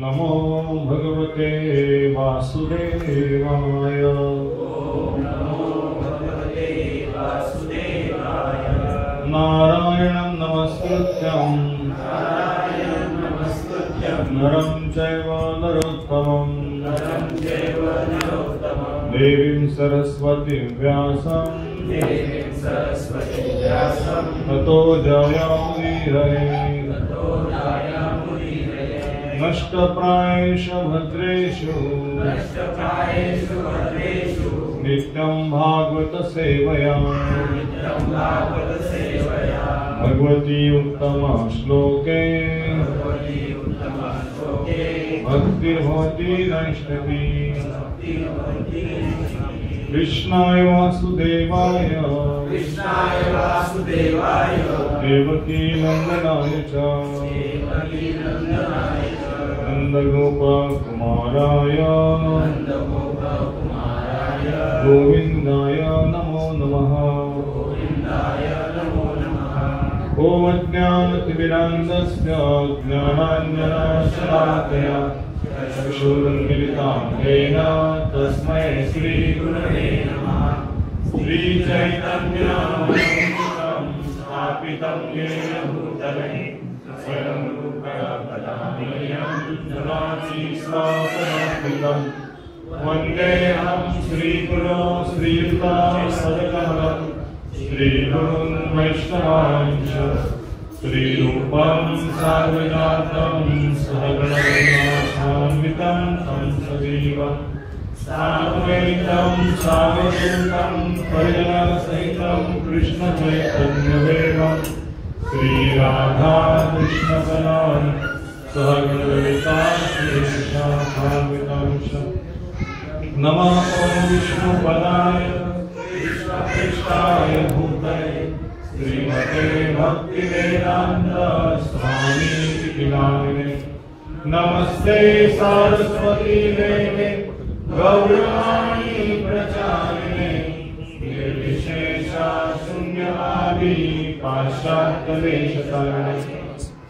नमो भगवते वासुदेवाय। नारायणं नमस्कृत्यं नरं चैव नरोत्तमं देवीं सरस्वतीं व्यासं ततो जयामुदीरये। नष्टप्रायेषु भद्रेषु नित्यं भागवत सेवया भगवती उत्तमा श्लोके भक्तिर्भवति नैष्ठिकी। कृष्णाय वासुदेवाय देवकी नंदनाय च नंदगोपकुमाराय गोविन्दाय नमो नमः। ॐ अज्ञानतिमिरान्धस्य ज्ञानाञ्जनशलाकया चक्षुरुन्मीलितं येन तस्मै श्रीगुरवे नमः। श्रीचैतन्यमनोभीष्टं स्थापितं येन भूतले स्वयं रूपया तदानीयं ददाति स्वापदात्मिकं। वन्देऽहं श्रीगुरो श्रीयुतं सद्गुरुं श्रीगुरुं वैष्णवांश्च श्रीरूपं साग्रजातं सहगणरघुनाथान्वितं तं सजीवं साद्वैतं सावधूतं परिजनसहितं कृष्णचैतन्यदेवं श्रीराधा कृष्णकलान् सहगणललिता श्रीविशाखान्वितं च। नमः ॐ विष्णुपदाय कृष्णाय भूतये श्रीमते भक्तिवेदान्त स्वामी नामिने। नमस्ते सरस्वती देवे गौरवाणी प्रचारिणे निर्विशेषा शून्यवादी पाश्चात्यदेशतारिणे।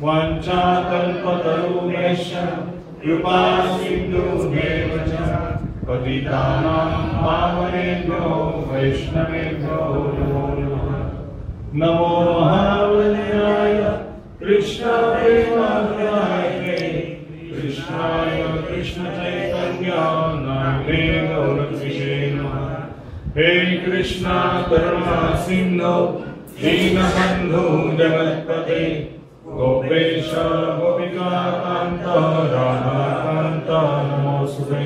वाञ्छाकल्पतरुभ्यश्च कृपा सिन्धुभ्येव च पतितानां पावनेभ्यो वैष्णवेभ्यो नमो नमः। नमो महावल्याय कृष्णप्रेमाय कृष्णाय कृष्णचैतन्य नाम्ने गौरविषे नमः। हे कृष्णा करुणा सिन्धो दीनबन्धो जगत्पते गोपेश गोपिका कान्त राधाकान्त नमोऽस्तुते।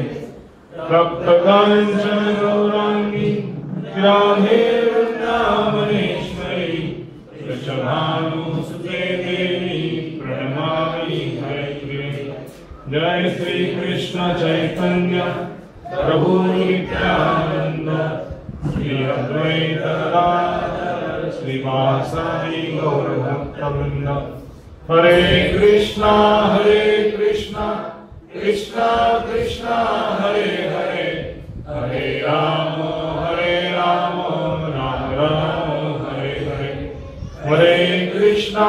तप्तकाञ्चन गौराङ्गी राधे वृन्दावनेश्वरी वृषभानुसुते देवी प्रणमामि हरिप्रिये। जय श्री कृष्ण चैतन्य प्रभु नित्यानंद श्री अद्वैत गदाधर श्रीवासादि गौरभक्तवृंद। हरे कृष्णा कृष्णा कृष्णा हरे हरे हरे राम राम राम हरे हरे। हरे कृष्णा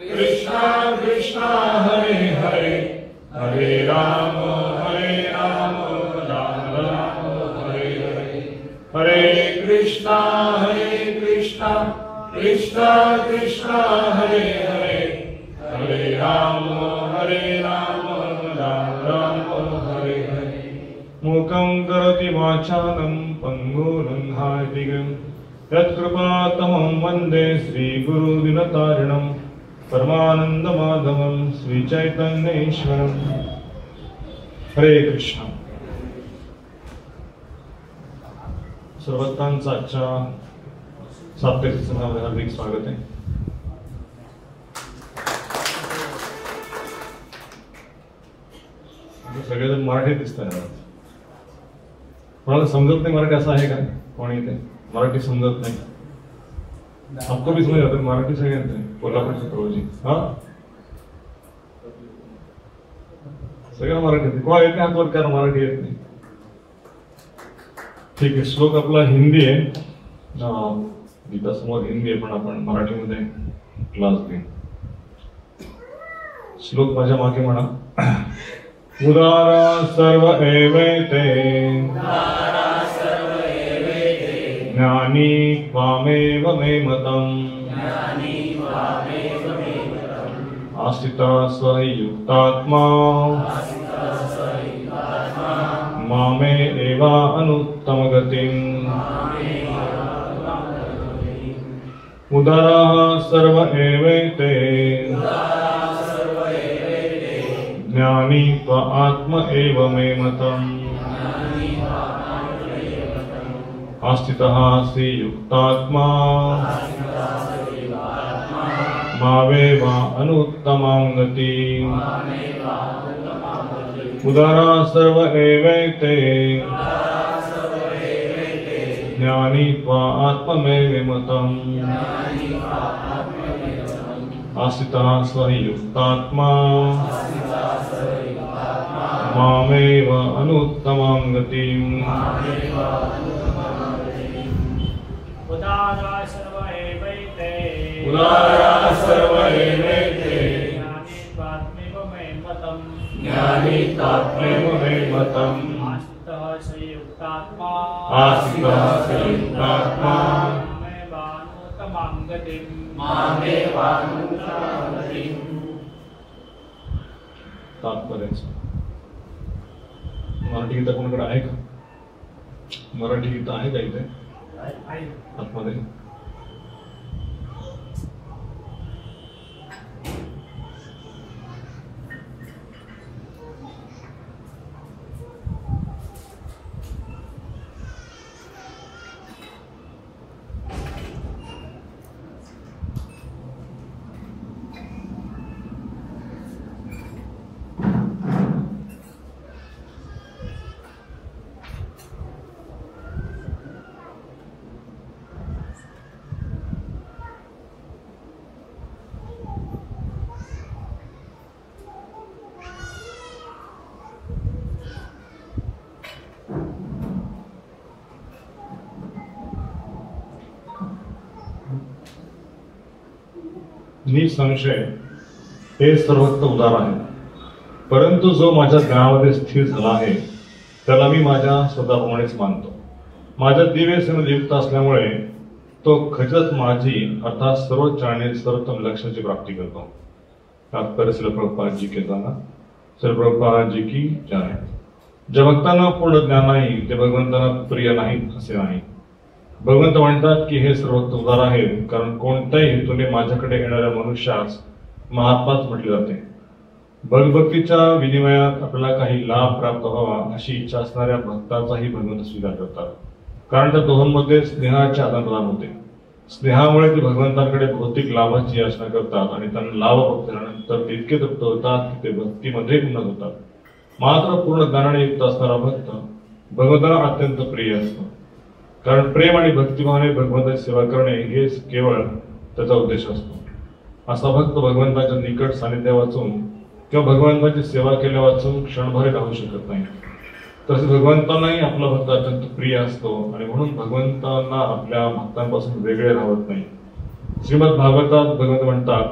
कृष्णा कृष्णा हरे हरे हरे राम राम राम हरे हरे। हरे कृष्णा कृष्णा कृष्णा हरे हरे हरे राम राम राम हरे हरे। मूकं करोति वाचालं पङ्गुरुन्हायति गिरिं यत्कृपातमं वन्दे श्रीगुरुदिनतारिणं परमानन्दमाधवं श्रीचैतन्येश्वरम्। हरे कृष्ण। सर्वत्रांचं आजच्या साप्ताहिक सत्संगामध्ये हार्दिक स्वागत आहे। सगळेजण मराठी दिसतात। कोणाला समजत नाही मराठी असं आहे का? कोणी इथे मराठी समजत नाही? आपको भी समज आता मराठी सगळ्यांना कोल्हापूरचे प्रभूजी हा सगळं मराठी येते। कोणा येत नाही हात वर करा, मराठी येत नाही। ठीक आहे, श्लोक आपला हिंदी आहे, गीता समोर हिंदी आहे, पण आपण मराठीमध्ये क्लास घेऊ। श्लोक माझ्या मागे म्हणा. उदारा सर्व एवैते ज्ञानी त्वामेव मे मतम् आस्थिता स्वयुक्तात्मा मामे एवा अनुत्तम गतिम्. उदारा सर्व एवैते ज्ञानी त्व आत्म एव मे मतम् आस्थितः सि युक्तात्मा मावेव अनुत्तमां गतिम्. उदारा सर्व एवैते ज्ञानी त्वा आत्ममेव मतम् आस्थितः स युक्तात्मा मामेव अनुत्तमां गतिम्. उदारा सर्व एवैते ज्ञानी त्वात्मेव मे मतम् आस्थितः स युक्तात्मा मामेवानुत्तमां गतिम्. तात्पर्याचं मराठी गीता कोणाकडे आहे का? मराठी गीता आहे का इथे आतमध्ये? निसंशय हे सर्वत्र उदार आहे, परंतु जो माझ्या ज्ञानामध्ये स्थिर झाला आहे त्याला मी माझ्या स्वतःप्रमाणेच मानतो. माझ्या दिव्य सेवेत युक्त असल्यामुळे तो खचित माझी अर्थात सर्वोच्च आणि सर्वोत्तम लक्ष्याची प्राप्ती करतो. तात्पर्य श्रील प्रभुपाद जी के जाना, श्रील प्रभुपाद जी की जय. ज्या भक्तांना पूर्ण ज्ञान नाही ते भगवंतांना प्रिय नाहीत असे नाही. भगवंत म्हणतात की हे सर्वत्र उदार आहे, कारण कोणत्याही हेतूने माझ्याकडे येणाऱ्या मनुष्यास महात्माच म्हटले जाते. भगभक्तीच्या विनिमयात आपल्याला काही लाभ प्राप्त व्हावा अशी इच्छा असणाऱ्या भक्ताचाही भगवंत स्वीकार करतात, कारण त्या दोघांमध्ये स्नेहाचे आदान-प्रदान होते. स्नेहामुळे ते भगवंतांकडे भौतिक लाभाची याचना करतात आणि त्यांना लाभ प्राप्त झाल्यानंतर ते इतके तृप्त होतात की ते भक्तीमध्ये उन्नत होतात. मात्र पूर्ण ज्ञानाने युक्त असणारा भक्त भगवंताला अत्यंत प्रिय असतो, कारण प्रेम आणि भक्तिभावाने भगवंताची सेवा करणे हेच केवळ त्याचा उद्देश असतो. असा भक्त भगवंताच्या निकट सानिध्य वाचून किंवा भगवंताची सेवा केल्या वाचून क्षणभर राहू शकत नाही. तसे भगवंतांनाही आपला भक्त अत्यंत प्रिय असतो आणि म्हणून भगवंतांना आपल्या भक्तांपासून वेगळे राहत नाही. श्रीमद भागवतात भगवंत म्हणतात,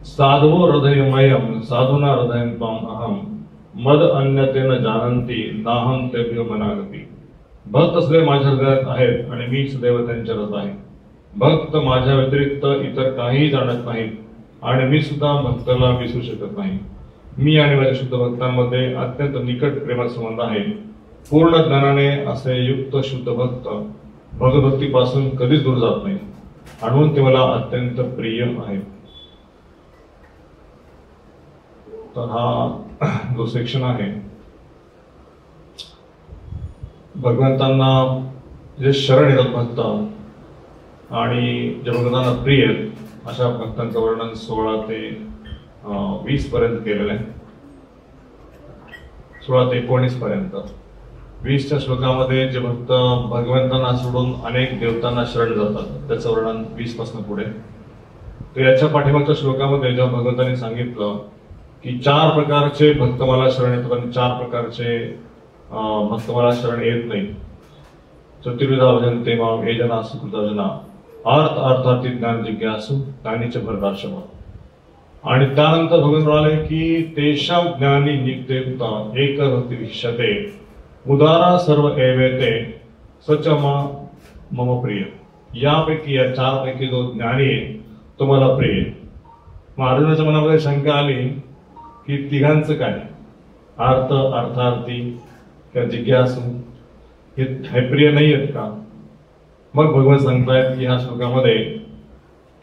साधवो हृदयमयम साधुना हृदयं त्वाम अहम मद अन्यतेन जानन्ति नाहं तेभ्यो मनागती. भक्त सदैव माझ्या हृदयात आहेत आणि मी सदैव त्यांच्यातच आहे. भक्त माझ्या व्यतिरिक्त इतर काहीही जाणत नाहीत आणि मी सुद्धा भक्ताला विसरू शकत नाही. मी आणि माझ्या शुद्ध भक्तांमध्ये अत्यंत निकट प्रेमाचा संबंध आहे. पूर्ण ज्ञानाने असे युक्त शुद्ध भक्त भगवभक्तीपासून कधीच दूर जात नाही, म्हणून ते मला अत्यंत प्रिय आहे. तर हा जो सेक्शन आहे भगवंतांना जे शरण येतात भक्त आणि जे भगवंतांना प्रिय आहेत अशा भक्तांचं वर्णन 16 ते 20 पर्यंत केलेलं आहे. 16 ते 19 पर्यंत. 20च्या श्लोकामध्ये जे भक्त भगवंतांना सोडून अनेक देवतांना शरण जातात त्याचं वर्णन 20 पासून पुढे. तर याच्या पाठीमागच्या श्लोकामध्ये जेव्हा भगवंतांनी सांगितलं की 4 प्रकारचे भक्त मला शरण येतात आणि 4 प्रकारचे भक्त मला शरण येत नाही. चतुर्विधा भजन्ते माम ये जना सुकृता जना अर्थ अर्थार्थी ज्ञान जिज्ञासु ज्ञानीच भरदार्शम. आणि त्यानंतर भगवान म्हणाले की तेषां ज्ञानी नित्ययुक्ता एक भक्ती विशते उदारा सर्व एवेते सच मम प्रिय. यापैकी या चारपैकी जो ज्ञानी आहे तो मला प्रिय आहे. मग अर्जुनाच्या मनामध्ये शंका आली की तिघांचं काय, अर्थ अर्थार्थी किंवा जिज्ञासू हे प्रिय नाही आहेत का. मग भगवान सांगतायत की ह्या श्लोकामध्ये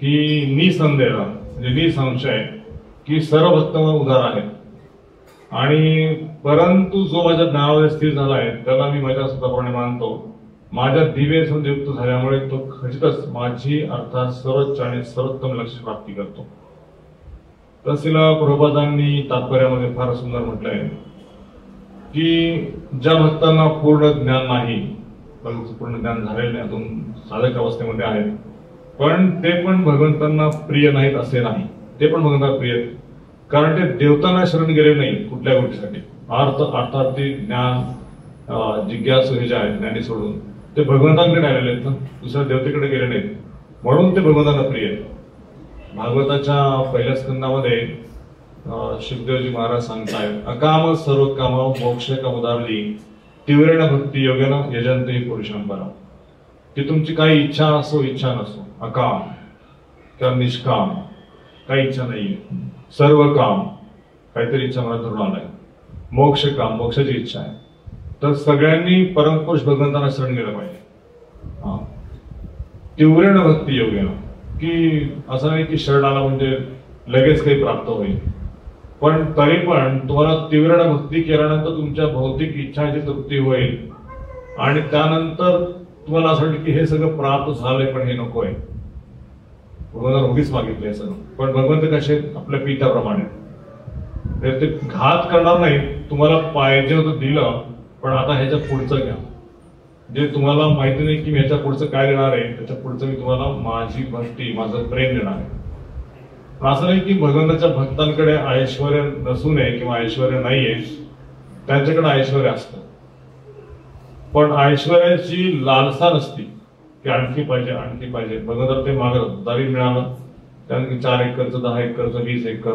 की निसंदेह म्हणजे निसंशय की सर्व भक्त उदार आहेत आणि परंतु जो माझ्या ज्ञानामध्ये स्थिर झाला आहे त्याला मी माझ्या स्वतःप्रमाणे मानतो. माझ्या दिव्य संयुक्त झाल्यामुळे तो खचितच माझी अर्थात सर्वोच्च आणि सर्वोत्तम लक्ष प्राप्ती करतो. तहसीला प्रभुपादांनी तात्पर्यामध्ये फार सुंदर म्हटलंय की ज्या भक्तांना पूर्ण ज्ञान नाही, पूर्ण ज्ञान झालेलं नाही, अजून साधक अवस्थेमध्ये आहेत, पण ते पण भगवंतांना प्रिय नाहीत असे नाही. ते पण भगवंतांना प्रिय आहेत कारण ते देवतांना शरण गेले नाही कुठल्या गोष्टीसाठी. अर्थार्थी ज्ञान जिज्ञासू हे जे आहेत ज्ञानी सोडून ते भगवंतांकडे आलेले आहेत ना, दुसऱ्या देवतेकडे गेले नाहीत, म्हणून ते भगवंतांना प्रिय आहेत. भागवताच्या पहिल्या स्कंदामध्ये शुकदेवजी महाराज सांगतायत अकाम सर्व काम मोक्ष कामुदारली तीव्रेण भक्ती योगेन यजंत ही पुरुषांबरा. की तुमची काही इच्छा असो इच्छा नसो, अकाम किंवा निष्काम काही इच्छा नाहीये, सर्व काम काहीतरी इच्छा मला धरून आलाय, मोक्ष काम मोक्षाची इच्छा आहे, तर सगळ्यांनी परमपुरुष भगवंतांना शरण गेलं पाहिजे. तीव्रेण भक्ती योगेन की असं नाही की शरण आला म्हणजे लगेच काही प्राप्त होईल, पण तरी पण तुम्हाला तीव्र भक्ती केल्यानंतर तुमच्या भौतिक इच्छाची तृप्ती होईल आणि त्यानंतर तुम्हाला असं वाटतं की हे सगळं प्राप्त झालंय पण हे नको आहे. भगवंतांना उगीच मागितलंय सगळं, पण भगवंत कसे आपल्या पित्याप्रमाणे ते घात करणार नाही. तुम्हाला पाहिजे होतं दिलं, पण आता ह्याच्या पुढचं घ्या. जे तुम्हाला माहिती नाही की मी ह्याच्या पुढचं काय देणार आहे, त्याच्या पुढचं मी तुम्हाला माझी भक्ती माझं प्रेम देणार आहे. असं नाही की भगवंताच्या भक्तांकडे ऐश्वर्य नसू नये किंवा ऐश्वर्य नाहीये, त्यांच्याकडे ऐश्वर्य असतं, पण ऐश्वर्याची लालसा नसती की आणखी पाहिजे आणखी पाहिजे. भगवंताला ते मागत दारी मिळालं त्यानंतर 4 एकरचं 10 एकरचं 20 एकर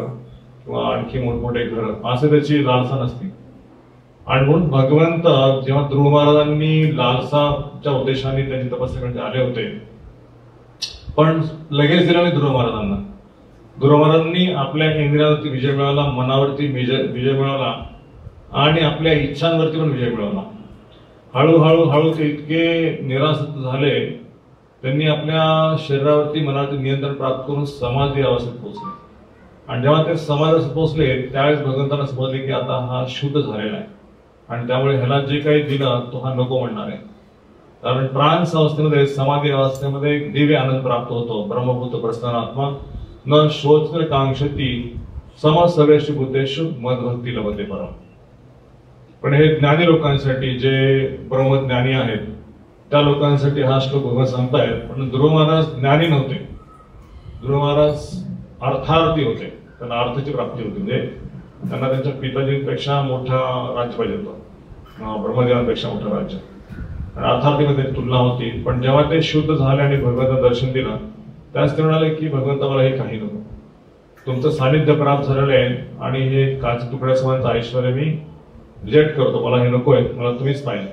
किंवा आणखी मोठमोठे घर असे त्याची लालसा नसती. आणि म्हणून भगवंत जेव्हा ध्रुव महाराजांनी लालसाच्या उद्देशाने त्यांची तपस्या आले होते, पण लगेच दिलं नाही ध्रुव महाराजांना. ध्रुव महाराजांनी आपल्या इंद्रियावरती विजय मिळवला, मनावरती विजय मिळवला आणि आपल्या इच्छांवरती पण विजय मिळवला. हळूहळू हळू ते इतके निरासक्त झाले, त्यांनी आपल्या शरीरावरती मनावरती नियंत्रण प्राप्त करून समाधी अवस्थेत पोहोचले. आणि जेव्हा ते समाधी अवस्थेत पोहोचले त्यावेळेस भगवंतांना समजले की आता हा शुद्ध झालेला आहे आणि त्यामुळे ह्याला जे काही दिलं तो हा नको म्हणणार आहे. कारण ट्रान्स अवस्थेमध्ये समाधी अवस्थेमध्ये दिव्य आनंद प्राप्त होतो. ब्रह्मभूत प्रस्थानात्मा न शोच कांक्षती सम सर्वेषु बुद्धेषु मदभक्ती लभते परम. पण हे ज्ञानी लोकांसाठी जे ब्रह्मज्ञानी आहेत त्या लोकांसाठी हा श्लोक भगवान सांगतायत. पण ध्रुव महाराज ज्ञानी नव्हते, ध्रुव महाराज अर्थार्थी होते, त्यांना अर्थाची प्राप्ती होती. म्हणजे त्यांना त्यांच्या पिताजींपेक्षा मोठा राज्य पाहिजे होतं, ब्रह्मदेवांपेक्षा मोठं राज्य. अर्थार्थीमध्ये तुलना होती. पण जेव्हा ते शुद्ध झाले आणि भगवंताचं दर्शन दिलं त्याच ते म्हणाले की भगवंता मला हे काही नको, तुमचं सानिध्य प्राप्त झालेलं आहे आणि हे काच तुकड्यासमानचं ऐश्वर्य मी रिजेक्ट करतो, मला हे नको आहे, मला तुम्हीच पाहिजे.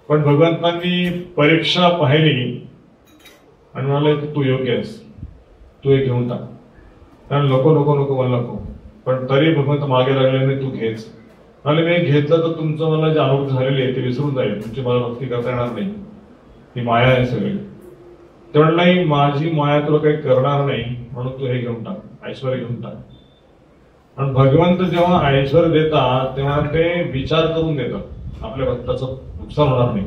पण भगवंतांनी परीक्षा पाहिली आणि म्हणाले की तू योग्य आहेस, तू हे घेऊन टाक. कारण नको नको नको मला नको, पण तरी भगवंत मागे लागले नाही तू घेच. आणि मी घेतलं तर तुमचं मला जे अनुभव झालेले आहे ते विसरून जाईल, तुमची मला भक्ती करता येणार नाही, ही माया आहे सगळी. ते म्हणलं नाही माझी माया तुला काही करणार नाही म्हणून तू हे घेऊन टाक, ऐश्वर्य घेऊन टाक. आणि भगवंत जेव्हा ऐश्वर्य देतात तेव्हा ते विचार करून देतात, आपल्या भक्ताचं नुकसान होणार नाही.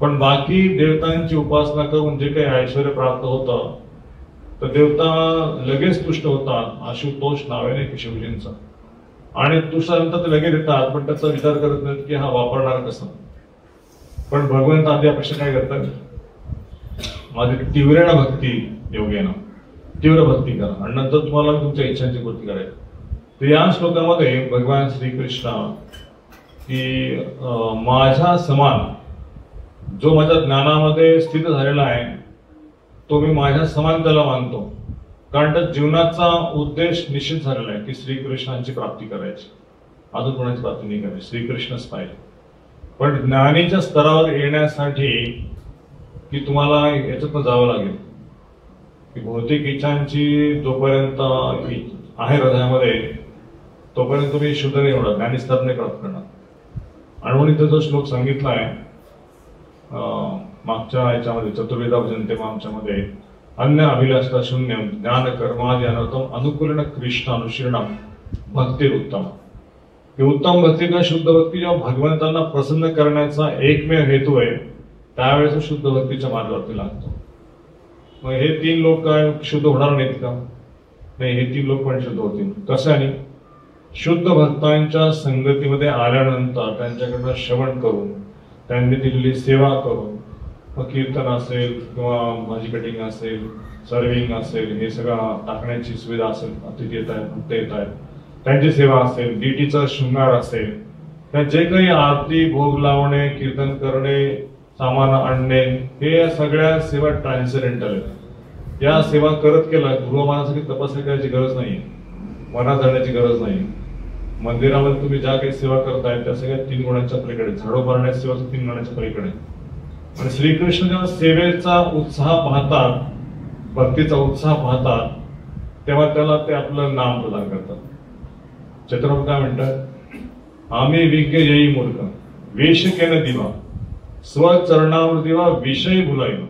पण बाकी देवतांची उपासना करून जे काही ऐश्वर्य प्राप्त होतं तर देवता लगेच तुष्ट होतात. आशुतोष नाव आहे ना शिवजींचं, आणि तुष्टानंतर ते लगेच देतात, पण त्याचा विचार करत नाहीत की हा वापरणार कसं. पण भगवंत आधी अपेक्षा काय करतात, माझी तीव्रेण भक्ती योगेन, तीव्र भक्ती करा आणि नंतर तुम्हाला तुमच्या इच्छांची पूर्ती करायची. तर या श्लोकामध्ये भगवान श्रीकृष्ण की माझ्या समान जो माझ्या ज्ञानामध्ये स्थित झालेला आहे तो मी माझ्या समान त्याला मानतो. कारण त्या जीवनाचा उद्देश निश्चित झालेला आहे की श्रीकृष्णांची प्राप्ती करायची, अजून कोणाची प्राप्ती नाही करायची, श्रीकृष्णच पाहिजे. पण ज्ञानीच्या स्तरावर येण्यासाठी की तुम्हाला याच्यातनं जावं लागेल की भौतिक इच्छांची जोपर्यंत आहे हृदयामध्ये तोपर्यंत तुम्ही शुद्ध नाही होणार, ज्ञानी स्तर नाही प्राप्त करणार. आणि म्हणून इथं जो श्लोक सांगितला आहे मागच्या याच्यामध्ये चतुर्वेदा भजनते आमच्यामध्ये, अन्य अभिलाषा शून्यम ज्ञान कर्मादि अनर्थम अनुकूलन कृष्ण अनुशीर्णम भक्ती उत्तम. ही उत्तम भक्ती किंवा शुद्ध भक्ती जेव्हा भगवंतांना प्रसन्न करण्याचा एकमेव हेतू आहे त्यावेळेस शुद्ध भक्तीच्या मार्गावरती लागतो. मग हे 3 लोक काय शुद्ध होणार नाहीत का? नाही, हे 3 लोक पण शुद्ध होतील. कशाने? शुद्ध भक्तांच्या संगतीमध्ये आल्यानंतर त्यांच्याकडनं श्रवण करून, त्यांनी दिलेली सेवा करून, मग कीर्तन असेल किंवा भाजी कटिंग असेल, सर्विंग असेल, हे सगळं टाकण्याची सुविधा असेल, अतिथी येत आहेत, भक्त येत आहेत, त्यांची सेवा असेल, डीटीचा शृंगार असेल, त्या जे काही आरती, भोग लावणे, कीर्तन करणे, सामान आणणे, हे सगळ्या सेवा ट्रान्सडेंटल आहेत. या सेवा करत केला गृहमानासाठी तपस्या करायची गरज नाही, मनात जाण्याची गरज नाही. मंदिरामध्ये तुम्ही ज्या काही सेवा करताय त्या सगळ्या 3 गुणांच्या पलीकडे, झाडू मारण्याची सेवा 3 गुणांच्या पलीकडे. आणि श्रीकृष्ण जेव्हा सेवेचा उत्साह पाहतात, भक्तीचा उत्साह पाहतात, तेव्हा त्याला ते आपलं नाम प्रदान करतात. चैतन्य काय म्हणतात? आम्ही विज्ञ येई मूर्ख वेश केन दिवा स्वचरणावर दिवा विषय भुलाईन.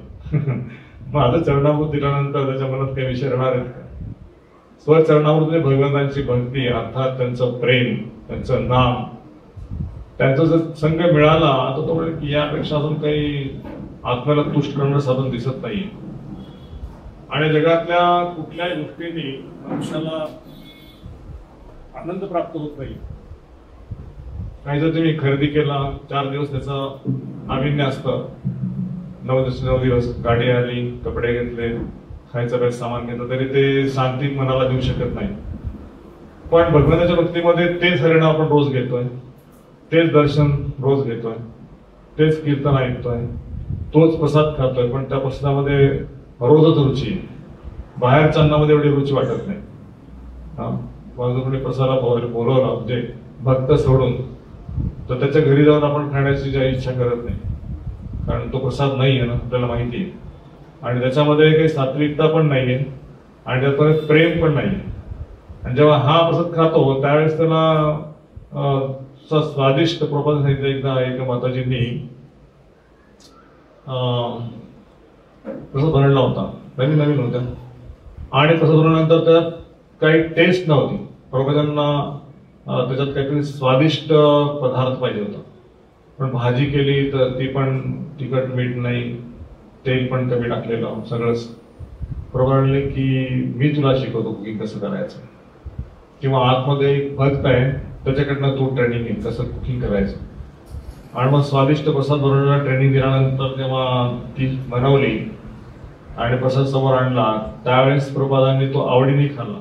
माझं चरणाभूत दिल्यानंतर त्याच्या मनात काही विषय राहणार आहेत का? स्वचरणावर भगवंतांची भक्ती अर्थात त्यांचं प्रेम, त्यांचं नाम, त्यांचा जर संघ मिळाला तर तो म्हणजे की यापेक्षा अजून काही आत्म्याला तुष्ट करणारं साधन दिसत नाही. आणि जगातल्या कुठल्याही गोष्टींनी मनुष्याला आनंद प्राप्त होत नाही. काही जर तुम्ही खरेदी केला, 4 दिवस त्याचं नाविन्य असतं, 9 दिवस गाडी आली, कपडे घेतले, खायचं काही सामान घेतलं, तरी ते शांती मनाला देऊ शकत नाही. पण भगवंताच्या भक्तीमध्ये तेच हरिनाम आपण रोज घेतोय, तेच दर्शन रोज घेतोय, तेच कीर्तन ऐकतोय, तोच प्रसाद खातोय, पण त्या प्रसादामध्ये रोजच रुची आहे. बाहेरच्या अन्नामध्ये एवढी रुची वाटत नाही. कोणी प्रसादाला बोलवला म्हणजे भक्त सोडून, तर त्याच्या घरी जाऊन आपण खाण्याची ज्या इच्छा करत नाही, कारण तो प्रसाद नाही आहे ना, आपल्याला माहिती आहे. आणि त्याच्यामध्ये काही सात्विकता पण नाहीये आणि त्यात प्रेम पण नाहीये. आणि जेव्हा हा प्रसाद खातो त्यावेळेस त्याला स्वादिष्ट प्रपंच सांगितलं एकदा एका माताजींनी प्रसाद बनवला होता, नवीन होत्या, आणि प्रसाद बनवल्यानंतर त्यात काही टेस्ट नव्हती. प्रभूजींना त्याच्यात काहीतरी स्वादिष्ट पदार्थ पाहिजे होता, पण भाजी केली तर ती पण तिखट, मीठ नाही, तेल पण कमी टाकलेलं, सगळंच. प्रभू म्हणले की मी तुला शिकवतो कुकिंग कसं करायचं, किंवा आतमध्ये एक भक्त आहे त्याच्याकडनं तू ट्रेनिंग घे कसं कुकिंग करायचं. आणि मग स्वादिष्ट प्रसाद बनवण्याला ट्रेनिंग दिल्यानंतर जेव्हा ती बनवली आणि प्रसाद समोर आणला त्यावेळेस प्रभुपादांनी तो आवडीने खाल्ला.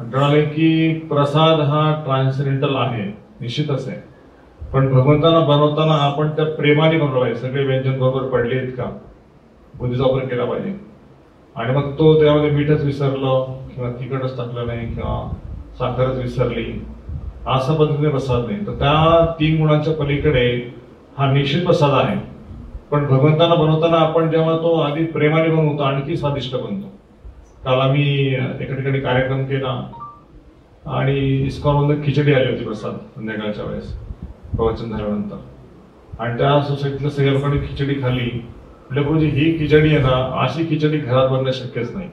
म्हणाले की प्रसाद हा ट्रान्सडेंटल आहे, निश्चितच आहे, पण भगवंतांना बनवताना आपण त्या प्रेमाने बनवायचे. सगळे व्यंजन बरोबर पडले आहेत का, बुद्धीचा वापर केला पाहिजे. आणि मग तो त्यामध्ये मीठच विसरलं किंवा तिखटच टाकलं नाही किंवा साखरच विसरली, असा पद्धतीने प्रसाद नाही. तर त्या 3 गुणांच्या पलीकडे हा निश्चित प्रसाद आहे. पण भगवंतांना बनवताना आपण जेव्हा तो आधी प्रेमाने बनवतो आणखी स्वादिष्ट बनतो. काल आम्ही एका ठिकाणी कार्यक्रम केला आणि इस्कॉनमध्ये खिचडी आली होती प्रसाद संध्याकाळच्या वेळेस प्रवचन झाल्यानंतर, आणि त्या सोसायटीतल्या सगळ्या लोकांनी खिचडी खाल्ली. म्हणजे प्रभूजी ही खिचडी आहे ना, अशी खिचडी घरात बनणं शक्यच नाही.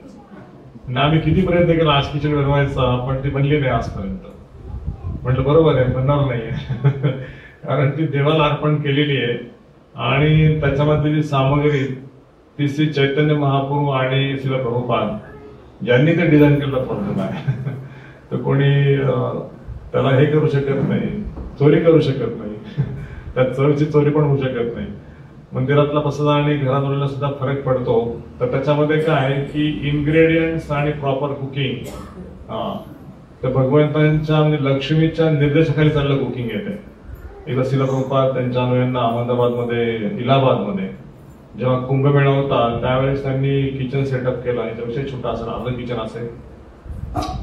आणि आम्ही किती प्रयत्न केला आज खिचडी बनवायचा, पण ती बनली नाही आजपर्यंत. म्हटलं बरोबर आहे, बनणार नाहीये कारण ती देवाला अर्पण केलेली आहे आणि त्याच्यामध्ये जी सामग्री ती श्री चैतन्य महाप्रभू आणि श्रील प्रभुपाद यांनी ते डिझाईन केलेला प्रॉब्लेम आहे. तर कोणी त्याला हे करू शकत नाही, चोरी करू शकत नाही, त्या चोरीची चोरी पण होऊ शकत नाही. मंदिरातला प्रसाद आणि घरात बनवलेला सुद्धा फरक पडतो. तर त्याच्यामध्ये काय की इन्ग्रेडियंट्स आणि प्रॉपर कुकिंग, तर भगवंतांच्या म्हणजे लक्ष्मीच्या निर्देशाखाली चाललं कुकिंग येते. एकदा श्रील प्रभुपाद त्यांच्या अनुयायांना अहमदाबादमध्ये, इलाहाबादमध्ये जेव्हा कुंभमेळा होता त्यावेळेस त्यांनी किचन सेटअप केलं, याच्यापेक्षा छोटा असेल, अर्ध किचन असेल,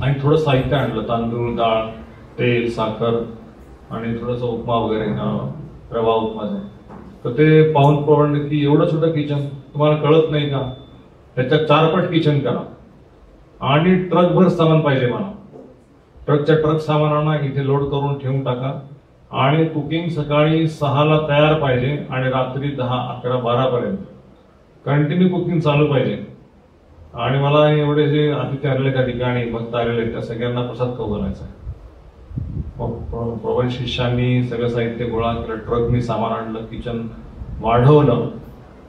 आणि थोडं साहित्य आणलं, तांदूळ, डाळ, तेल, साखर आणि थोडंसं उपमा वगैरे, रवा उपमाचं. तर ते पाहून पडलं की एवढं छोटं किचन तुम्हाला कळत नाही का, त्याच्या 4 पट किचन करा आणि ट्रकभर सामान पाहिजे मला. ट्रकच्या ट्रक सामानांना इथे लोड करून ठेवून टाका आणि कुकिंग सकाळी 6ला तयार पाहिजे आणि रात्री 10, 11, 12 पर्यंत कंटिन्यू कुकिंग चालू पाहिजे. आणि मला एवढे जे अतिथी आलेले त्या ठिकाणी, भक्त आलेले, त्या सगळ्यांना प्रसाद खाऊ घालायचा आहे. प्रभू शिष्यांनी सगळं साहित्य गोळा केलं, ट्रकनी सामान आणलं, किचन वाढवलं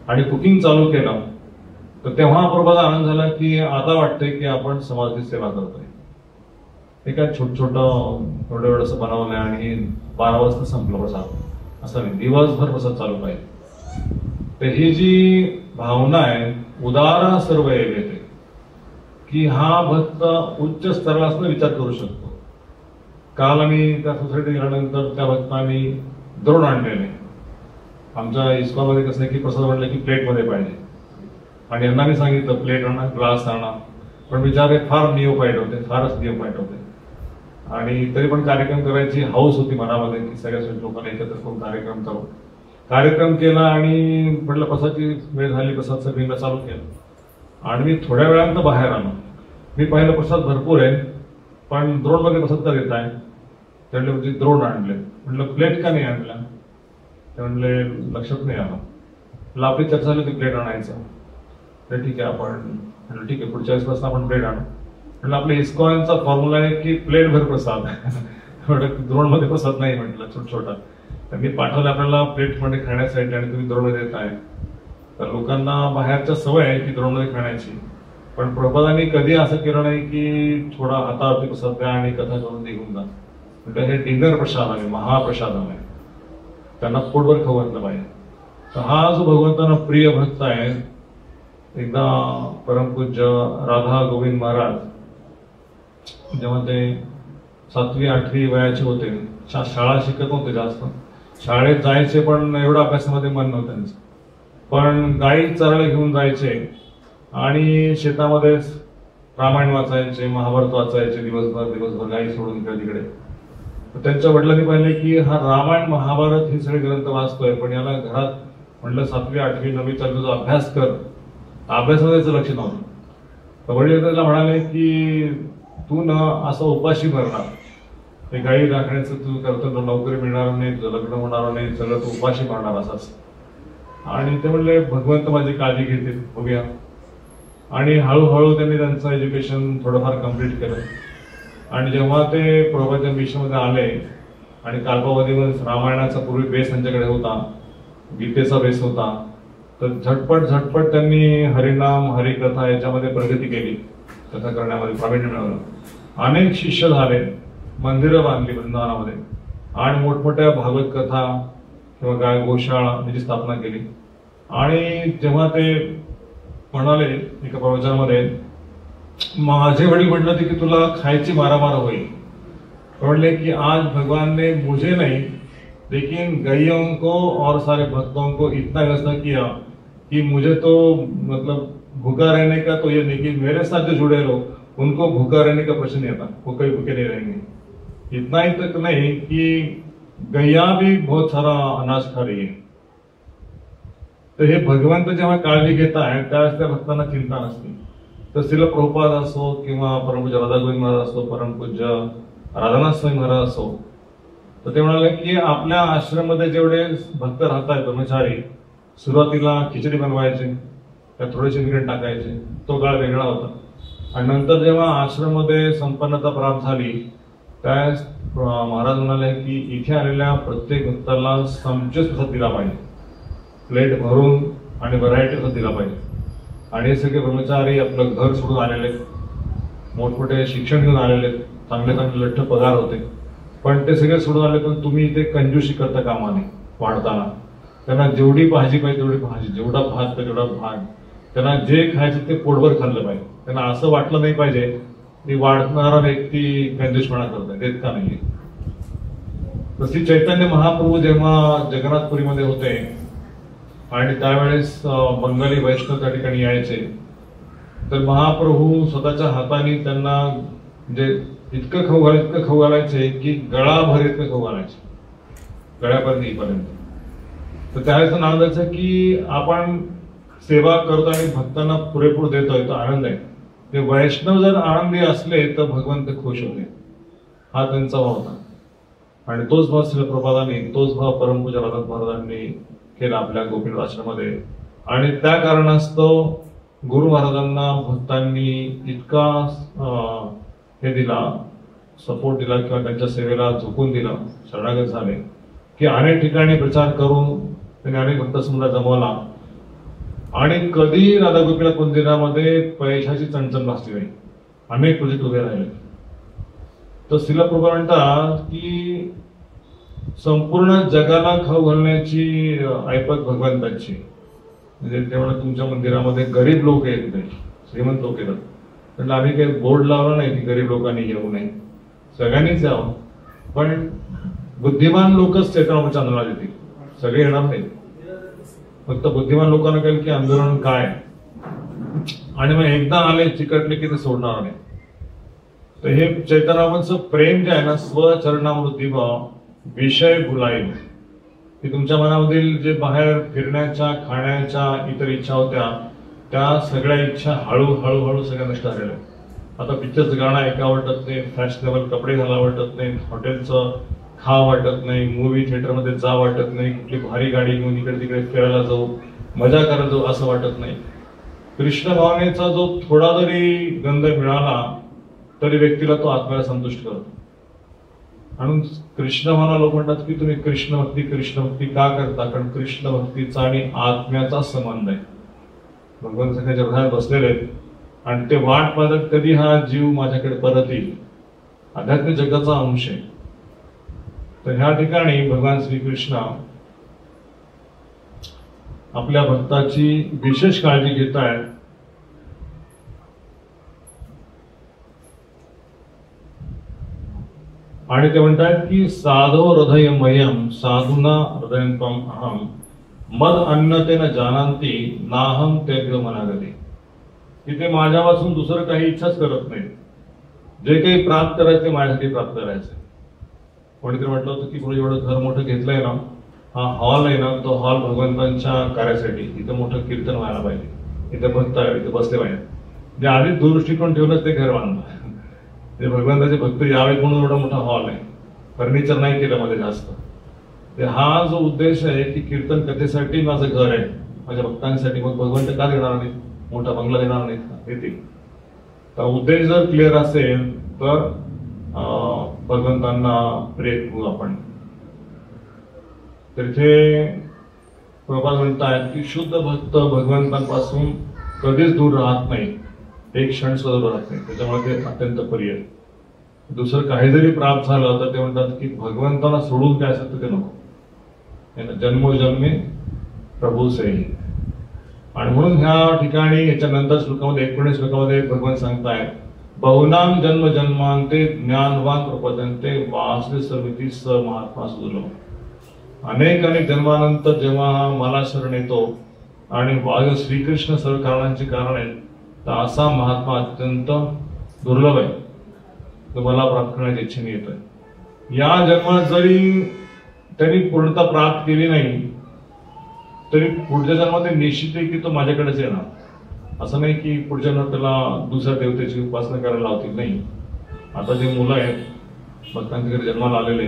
आणि कुकिंग चालू केलं. तर तेव्हा प्रभूचा आनंद झाला की आता वाटतंय की आपण समाजाची सेवा करतोय. हे काय छोटं एवढं बनवलंय आणि 12 वाजता संपलं प्रसाद, असं नाही, दिवसभर प्रसाद चालू पाहिजे. तर ही जी भावना आहे, उदार सर्व येते, की हा भक्त उच्च स्तराला असं विचार करू शकतो. काल आम्ही त्या सोसायटीत गेल्यानंतर त्या भक्तांनी द्रोण आणलेले. आमच्या इस्कॉनमध्ये कसं आहे की प्रसाद म्हणलं की प्लेटमध्ये पाहिजे, आणि यांना मी सांगितलं प्लेट आणा, ग्लास आणा, पण बिचारे फार नियोफाईट होते, फारच नियोफाईट होते. आणि तरी पण कार्यक्रम करायची हौस होती मनामध्ये की सगळ्या लोकांना एकत्र करून कार्यक्रम करू. कार्यक्रम केला आणि म्हटलं प्रसादची वेळ झाली, प्रसाद सगळीला चालू केलं आणि मी थोड्या वेळानंतर बाहेर आलो. मी पाहिलं प्रसाद भरपूर आहे, पण द्रोणमध्ये प्रसाद का देत आहे? त्यामुळे म्हणजे द्रोण आणले. म्हटलं प्लेट का नाही आणल्या? ते म्हणले लक्षात नाही आलं. म्हटलं आपली चर्चा झाली होती प्लेट आणायचं, तर ठीक आहे आपण म्हटलं ठीक आहे पुढच्या वेळेस वाजता आपण प्लेट आणू. म्हटलं आपल्या इस्कॉनचा फॉर्म्युला आहे की प्लेट भर प्रसाद, द्रोणमध्ये प्रसाद नाही म्हटलं छोटा. तर मी पाठवलं आपल्याला प्लेटमध्ये खाण्यासाठी आणि तुम्ही द्रोणमध्ये देत आहे. तर लोकांना बाहेरच्या सवय आहे की द्रोणमध्ये खाण्याची, पण प्रभुपादांनी कधी असं केलं नाही की थोडा हातावरती प्रसाद द्या आणि कथा करून निघून जा. म्हणजे हे डिनर प्रसाद आहे, महाप्रसाद आहे, त्यांना पोटभर खाऊ घातलं पाहिजे. तर हा जो भगवंतांना प्रिय भक्त आहे, एकदा परमपूज्य राधा गोविंद महाराज जेव्हा ते 7वी 8वी वयाचे होते, शाळा शिकत नव्हते जास्त, शाळेत जायचे पण एवढं अभ्यासामध्ये मन नव्हतं त्यांचं, पण गाई चरायला घेऊन जायचे आणि शेतामध्ये रामायण वाचायचे, महाभारत वाचायचे, दिवसभर गाई सोडून इकडे तिकडे. त्यांच्या वडिलांनी पाहिले की हा रामायण महाभारत हे सगळे ग्रंथ वाचतोय, पण याला घरात म्हटलं 7वी 8वी 9वी चालू अभ्यास कर, अभ्यासाचं लक्ष नव्हतं. तर वडील त्याला म्हणाले की तू न असं उपाशी भरणार, ते गाई राखण्याचं तू करतो, नोकरी मिळणार नाही, तुझं लग्न होणार नाही, सगळं तू उपाशी मारणार असाच. आणि ते म्हणले भगवंत माझी काळजी घेतील, बघूया. आणि हळूहळू त्यांनी त्यांचं एज्युकेशन थोडंफार कम्प्लीट केलं. आणि जेव्हा ते प्रभूच्या मिशनमध्ये आले आणि काल्पावधीमध्ये रामायणाचा पूर्वी बेस त्यांच्याकडे होता, गीतेचा बेस होता, तर झटपट त्यांनी हरिनाम हरिकथा याच्यामध्ये प्रगती केली, कथा करण्यामध्ये प्रावीण्य मिळवलं. अनेक शिष्य झाले, मंदिरं बांधली वृंदावनामध्ये आणि मोठमोठ्या भागवत कथा किंवा गाय गोशाळा याची स्थापना केली. आणि जेव्हा ते म्हणाले एका प्रवचनामध्ये, माझे वडील म्हटलं होते की तुला खायची मारामार होईल, म्हणले कि आज भगवान ने मुझे नहीं लेकिन गैयों को और सारे भक्तों को इतना व्यस्त किया कि मुझे तो मतलब भूखा रहने का तो ये नहीं कि मेरे साथ जो जुड़े लोग उनको भूखा रहने का प्रश्न नहीं आता, वो कभी भूखे नहीं रहेंगे। इतना ही तक नहीं कि गैया भी बहुत सारा अनाज खा रही है। तर हे भगवंत जेव्हा काळजी घेत आहे त्यावेळेस त्या भक्तांना चिंता नसते। तर श्रील प्रभुपाद असो किंवा परमपूज्य राधा गोविंद महाराज असो, परमपूज्य राधानाथ स्वामी महाराज असो, तर ते म्हणाले की आपल्या आश्रममध्ये जेवढे भक्त राहतात ब्रह्मचारी, सुरुवातीला खिचडी बनवायचे, त्यात थोडेसे इन्ग्रेडियंट टाकायचे, तो काळ वेगळा होता। आणि नंतर जेव्हा आश्रममध्ये संपन्नता प्राप्त झाली त्यावेळेस महाराज म्हणाले की इथे आलेल्या प्रत्येक भक्ताला समंजस प्रसाद दिला पाहिजे, प्लेट भरून आणि व्हरायटी प्रसाद दिला पाहिजे। आणि हे सगळे ब्रह्मचारी आपलं घर सोडून आलेले, मोठमोठे शिक्षण घेऊन आलेले, चांगले चांगले लठ्ठ पगार होते, पण ते सगळे सोडून आले। पण तुम्ही इथे कंजूशी करता कामा नये वाढताना। त्यांना जेवढी भाजी पाहिजे तेवढी भाजी, जेवढा भात पाहिजे तेवढा भात, त्यांना जे खायचं ते पोटभर खाल्लं पाहिजे। त्यांना असं वाटलं नाही पाहिजे की वाढणारा व्यक्ती कंजूसपणा करतोय, देत का नाहीये। श्री चैतन्य महाप्रभू जेव्हा जगन्नाथपुरीमध्ये होते आणि त्यावेळेस बंगाली वैष्णव त्या ठिकाणी यायचे. तर महाप्रभू स्वतःच्या हाताने त्यांना म्हणजे इतकं खाऊ घालायचे की गळाभर इतकं खाऊ घालायचे, गळ्यापर्यंत येईपर्यंत. तर त्यावेळेस नाव द्यायचं की आपण सेवा करतो आणि भक्तांना पुरेपूर देतोय, तो आनंद आहे. ते वैष्णव जर आनंदी असले तर भगवंत खुश होते, हा त्यांचा भाव होता. आणि तोच भाव श्रील प्रभुपादांनी, तोच भाव परमपूज्य राधानाथ महाराजांनी केला आपल्या गोपीनाथ आश्रमामध्ये. आणि त्या कारणास्तव गुरु महाराजांना भक्तांनी इतका हे दिला, सपोर्ट दिला किंवा त्यांच्या सेवेला झुकून दिलं, शरणागत झाले की अनेक ठिकाणी प्रचार करून त्यांनी अनेक भक्त समुदाय जमवला. आणि कधी राधा गोपीनाथ मंदिरामध्ये पैशाची चणचण भासली नाही, अनेक प्रोजेक्ट उभे राहिले. तर श्रील प्रभू म्हणतात की संपूर्ण जगाला खाऊ घालण्याची ऐपत भगवंताची. म्हणजे तेव्हा तुमच्या मंदिरामध्ये गरीब लोक येत नाही, श्रीमंत लोक येतात. तर आम्ही काही बोर्ड लावला नाही की गरीब लोकांनी येऊ नये, सगळ्यांनीच यावं. पण बुद्धिमान लोकच चैतन्य चांदोला येतील, सगळे येणार नाही. फक्त बुद्धिमान लोकांना कळेल की आंदोलन काय, आणि मग एकदा आले चिकटले की ते सोडणार नाही. तर हे चैतन्याचं प्रेम जे आहे ना, स्वचरणामृती भाव विषय भुलाईल, की तुमच्या मनामधील जे बाहेर फिरण्याच्या, खाण्याच्या इतर इच्छा होत्या, त्या सगळ्या इच्छा हळूहळू सगळ्या नष्ट झालेल्या आहेत. आता पिक्चरचं गाणं ऐका आवडत नाही, फॅशनेबल कपडे घाला वाटत नाही, हॉटेलचं खा वाटत नाही, मूवी थिएटरमध्ये जा वाटत नाही, कुठली भारी गाडी घेऊन इकडे तिकडे फिरायला जाऊ, मजा करायला जाऊ असं वाटत नाही. कृष्ण भावनेचा जो थोडा जरी गंध मिळाला तरी व्यक्तीला तो आत्म्याला संतुष्ट करतो. म्हणून कृष्ण भावना लोक म्हणतात की तुम्ही कृष्ण भक्ती का करता? कारण कृष्ण भक्तीचा आणि आत्म्याचा संबंध आहे. भगवान सगळ्याच्या हृदयात बसलेले आहेत आणि ते वाट पाहतात कधी हा जीव माझ्याकडे परत येईल. आध्यात्मिक जगाचा अंश आहे. तर ह्या ठिकाणी भगवान श्रीकृष्ण आपल्या भक्ताची विशेष काळजी घेत आहेत. आणि ते म्हणतात की साधो हृदयमयम साधुना हृदयंतम अहम मद अन्नतेन जानंती नाहम तेभ्यो मनागती. की ते माझ्यापासून दुसरं काही इच्छाच करत नाही, जे काही प्राप्त करायचं ते माझ्यासाठी प्राप्त करायचं. कोणीतरी म्हटलं होतं की कोणी एवढं घर मोठं घेतलंय ना, हा हॉल आहे ना, तो हॉल भगवंतांच्या कार्यासाठी, इथं मोठं कीर्तन व्हायला पाहिजे, इथं भक्त इथं बसले पाहिजे. जे आधीच दृष्टिकोन ठेवूनच ते घर बांधलं. ते भगवंताचे भक्त यावेत म्हणून एवढा मोठा हॉल आहे, फर्निचर नाही केलं मध्ये जास्त. हा जो उद्देश आहे की कीर्तन कथेसाठी माझं घर आहे, माझ्या भक्तांसाठी, मग भगवंत का देणार नाही, मोठा बंगला देणार नाही देतील. तर उद्देश जर क्लिअर असेल तर भगवंतांना प्रेम होऊ आपण. तर इथे प्रभुपाद म्हणतात की शुद्ध भक्त भगवंतांपासून कधीच दूर राहत नाही, एक क्षण सुद्धा दूर राहत नाही. त्याच्यामुळे ते अत्यंत प्रिय. दुसरं काही जरी प्राप्त झालं तर ते म्हणतात की भगवंताला सोडून काय असेल तर ते नको, जन्मोजन्मी प्रभू से. आणि म्हणून ह्या ठिकाणी याच्यानंतर श्लोकामध्ये 19 श्लोकामध्ये भगवान सांगतायत बहुनाम जन्म जन्मांते ज्ञानवान प्रपदंते वासुदेव समिती स महात्मा सुदुर्लभ. अनेक जन्मानंतर जेव्हा हा मला शरण येतो आणि वाघ श्रीकृष्ण सर्व कारणांची कारण आहेत, तर असा महात्मा अत्यंत दुर्लभ आहे, तो मला प्राप्त करण्याची इच्छेने येतोय. या जन्मात जरी त्यांनी पूर्णता प्राप्त केली नाही तरी पुढच्या जन्मात निश्चित आहे की तो माझ्याकडेच येणार. असं नाही की पुढच्या जन्मात त्याला दुसऱ्या देवतेची उपासना करायला लावतील, नाही. आता जे मुलं आहेत भक्तांच्या घरी जन्माला आलेले,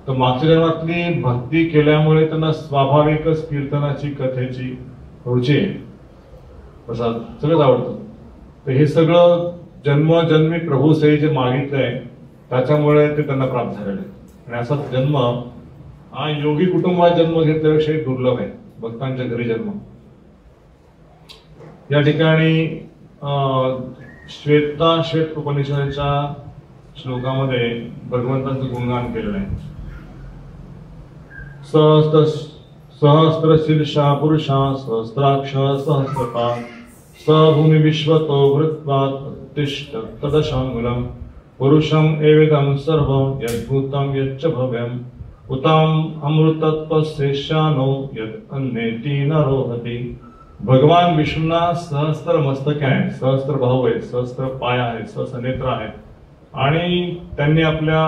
तर मागच्या जन्मातली भक्ती केल्यामुळे त्यांना स्वाभाविकच कीर्तनाची कथेची रुची आहे, प्रसाद सगळंच आवडतं. तर हे सगळं जन्मोजन्मी प्रभू से जे मागितलंय त्याच्यामुळे ते त्यांना प्राप्त झालेले. आणि असा जन्म हा योगी कुटुंबात जन्म घेतल्यापेक्षा दुर्लभ आहे, भक्तांच्या घरी जन्म. या ठिकाणी श्वेत उपनिषदाच्या श्लोकामध्ये भगवंतांचं गुणगान केलेलं आहे. सहस्रशीर्षा पुरुषा सहस्राक्ष सहस्रपाद स भूमि विश्वतो वृत्वात् तिष्ठ तदशांगुलम पुरुषम एवेदं सर्वं यद्भूतं यच्च भव्यं उताम अमृतत्वशेषानो यत् अन्नेति न रोहति. भगवान विष्णूंना सहस्त्र मस्तक आहे, सहस्त्र भाऊ आहेत, सहस्त्र पाय आहेत, सहस्त्र नेत्र आहेत आणि त्यांनी आपल्या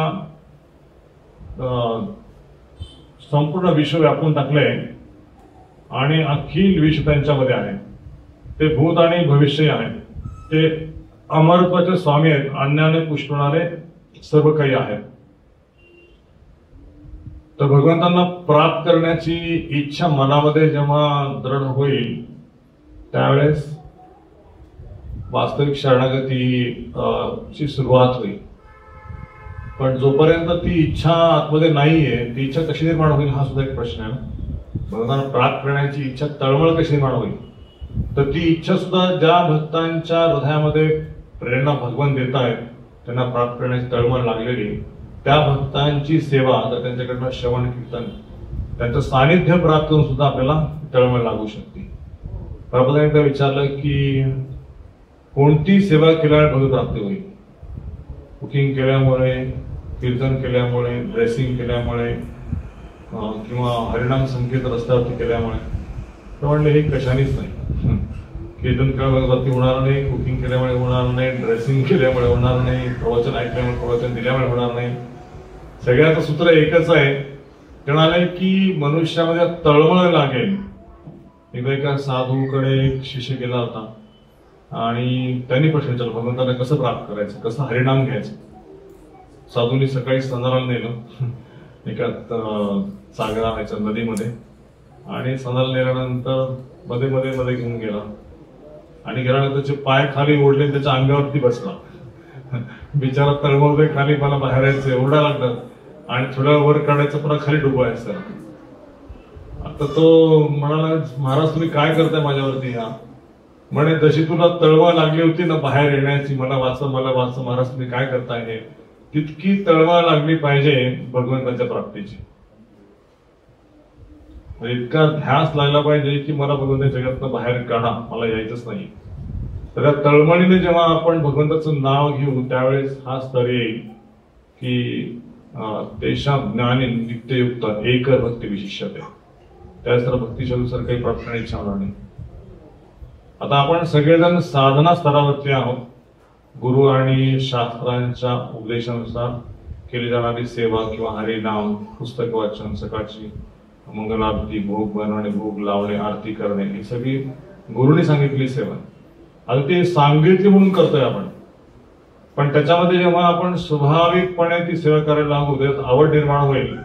संपूर्ण विश्व व्यापून टाकले आणि अखिल विश्व त्यांच्यामध्ये आहे. ते भूत आणि भविष्य आहेत, ते अमरत्वाचे स्वामी आहेत, अन्याने पुष्पणारे सर्व काही आहेत. तर भगवंतांना प्राप्त करण्याची इच्छा मनामध्ये जेव्हा दृढ होईल त्यावेळेस वास्तविक शरणागती ची सुरुवात होईल. पण जोपर्यंत ती इच्छा आतमध्ये नाहीये, ती इच्छा कशी निर्माण होईल हा सुद्धा एक प्रश्न आहे. भगवंतांना प्राप्त करण्याची इच्छा तळमळ कशी निर्माण होईल, तर ती इच्छा सुद्धा ज्या भक्तांच्या हृदयामध्ये प्रेरणा भगवान देत आहेत त्यांना प्राप्त करण्याची तळमळ लागलेली, त्या भक्तांची सेवा, तर त्यांच्याकडनं श्रवण कीर्तन, त्यांचं सानिध्य प्राप्त करून सुद्धा आपल्याला तळमळ लागू शकते. प्रभुदाने एकदा विचारलं की कोणती सेवा केल्यामुळे भगवत प्राप्ती होईल? कुकिंग केल्यामुळे, कीर्तन केल्यामुळे, ड्रेसिंग केल्यामुळे किंवा हरिनाम संकेत रस्त्यावरती केल्यामुळे? तर म्हणले हे कशानेच नाही. कीर्तन केल्यामुळे भक्ती होणार नाही, कुकिंग केल्यामुळे होणार नाही, ड्रेसिंग केल्यामुळे होणार नाही, प्रवचन ऐकल्यामुळे, प्रवचन दिल्यामुळे होणार नाही. सगळ्याचं सूत्र एकच आहे. ते म्हणाले की मनुष्यामध्ये तळमळ लागेल. एकदा एका साधूकडे एक शिष्य गेला होता आणि त्यांनी प्रश्न विचारला भगवंताला कसं प्राप्त करायचं, कसं हरिनाम घ्यायचं. साधूंनी सकाळी संध्याला नेलं एका सागराच्या नदीमध्ये आणि संध्याला नेल्यानंतर मध्ये मध्ये मध्ये घेऊन गेला आणि गेल्यानंतर त्याचे पाय खाली ओढले, त्याच्या अंगावरती बसला. बिचारा तळमळतोय, खाली मला बाहेर यायचं, ओरडा लागला आणि थोड्या वर काढायचं, पुन्हा खाली डुबवायचं. आता तो म्हणाला महाराज तुम्ही काय करताय माझ्यावरती? हा म्हणे जशी तुला तळमळ लागली होती ना बाहेर येण्याची, मला वाचा महाराज तुम्ही काय करताय, हे तितकी तळमळ लागली पाहिजे भगवंताच्या प्राप्तीची. इतका ध्यास लागला पाहिजे की मला भगवंताच्या जगातनं बाहेर काढा, मला यायचंच नाही. तर त्या तळमळीने जेव्हा आपण भगवंताचं नाव घेऊ त्यावेळेस हा स्तर येईल की तेषा ज्ञानी नित्ययुक्त एक भक्ती विशिष्यते. त्याच तर भक्तीच्या काही प्राप्त करण्याची इच्छा होणार नाही. आता आपण सगळेजण साधना स्तरावरती आहोत. गुरु आणि शास्त्रांच्या उपदेशानुसार केली जाणारी सेवा किंवा हरिनाम, पुस्तक वाचन, सकाळची मंगलारती, भोग बनवणे, भोग लावणे, आरती करणे, ही सगळी गुरुनी सांगितलेली सेवा. आता ते सांगितली म्हणून करतोय आपण, पण त्याच्यामध्ये जेव्हा आपण स्वाभाविकपणे ती सेवा करायला लागू, त्यात आवड निर्माण होईल.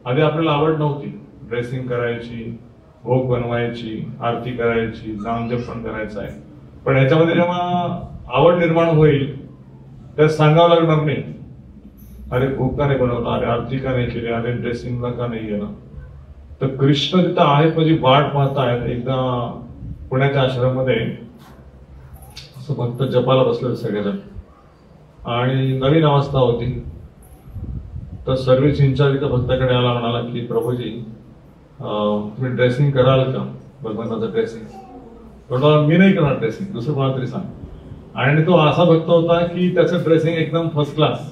आधी आपल्याला आवड नव्हती, ड्रेसिंग करायची, भोग बनवायची, आरती करायची, नामजप पण करायचा आहे. पण ह्याच्यामध्ये जेव्हा आवड निर्माण होईल त्यात सांगावं लागणार नाही, अरे भोग का नाही बनवला, अरे आरती का नाही केली, अरे ड्रेसिंगला का नाही गेला. तर कृष्ण तिथं आहेत म्हणजे वाट पाहतायत. एकदा पुण्याच्या आश्रमामध्ये असं भक्त जपाला बसले सगळेजण आणि नवीन अवस्था होती. तर सर्व्हिस इन्चार्ज एका भक्ताकडे आला, म्हणाला की प्रभूजी तुम्ही ड्रेसिंग कराल का, भगवंताचं ड्रेसिंग? थोडा मी नाही करणार ड्रेसिंग, दुसरं कोणाला तरी सांग. आणि तो असा भक्त होता की त्याचं ड्रेसिंग एकदम फर्स्ट क्लास,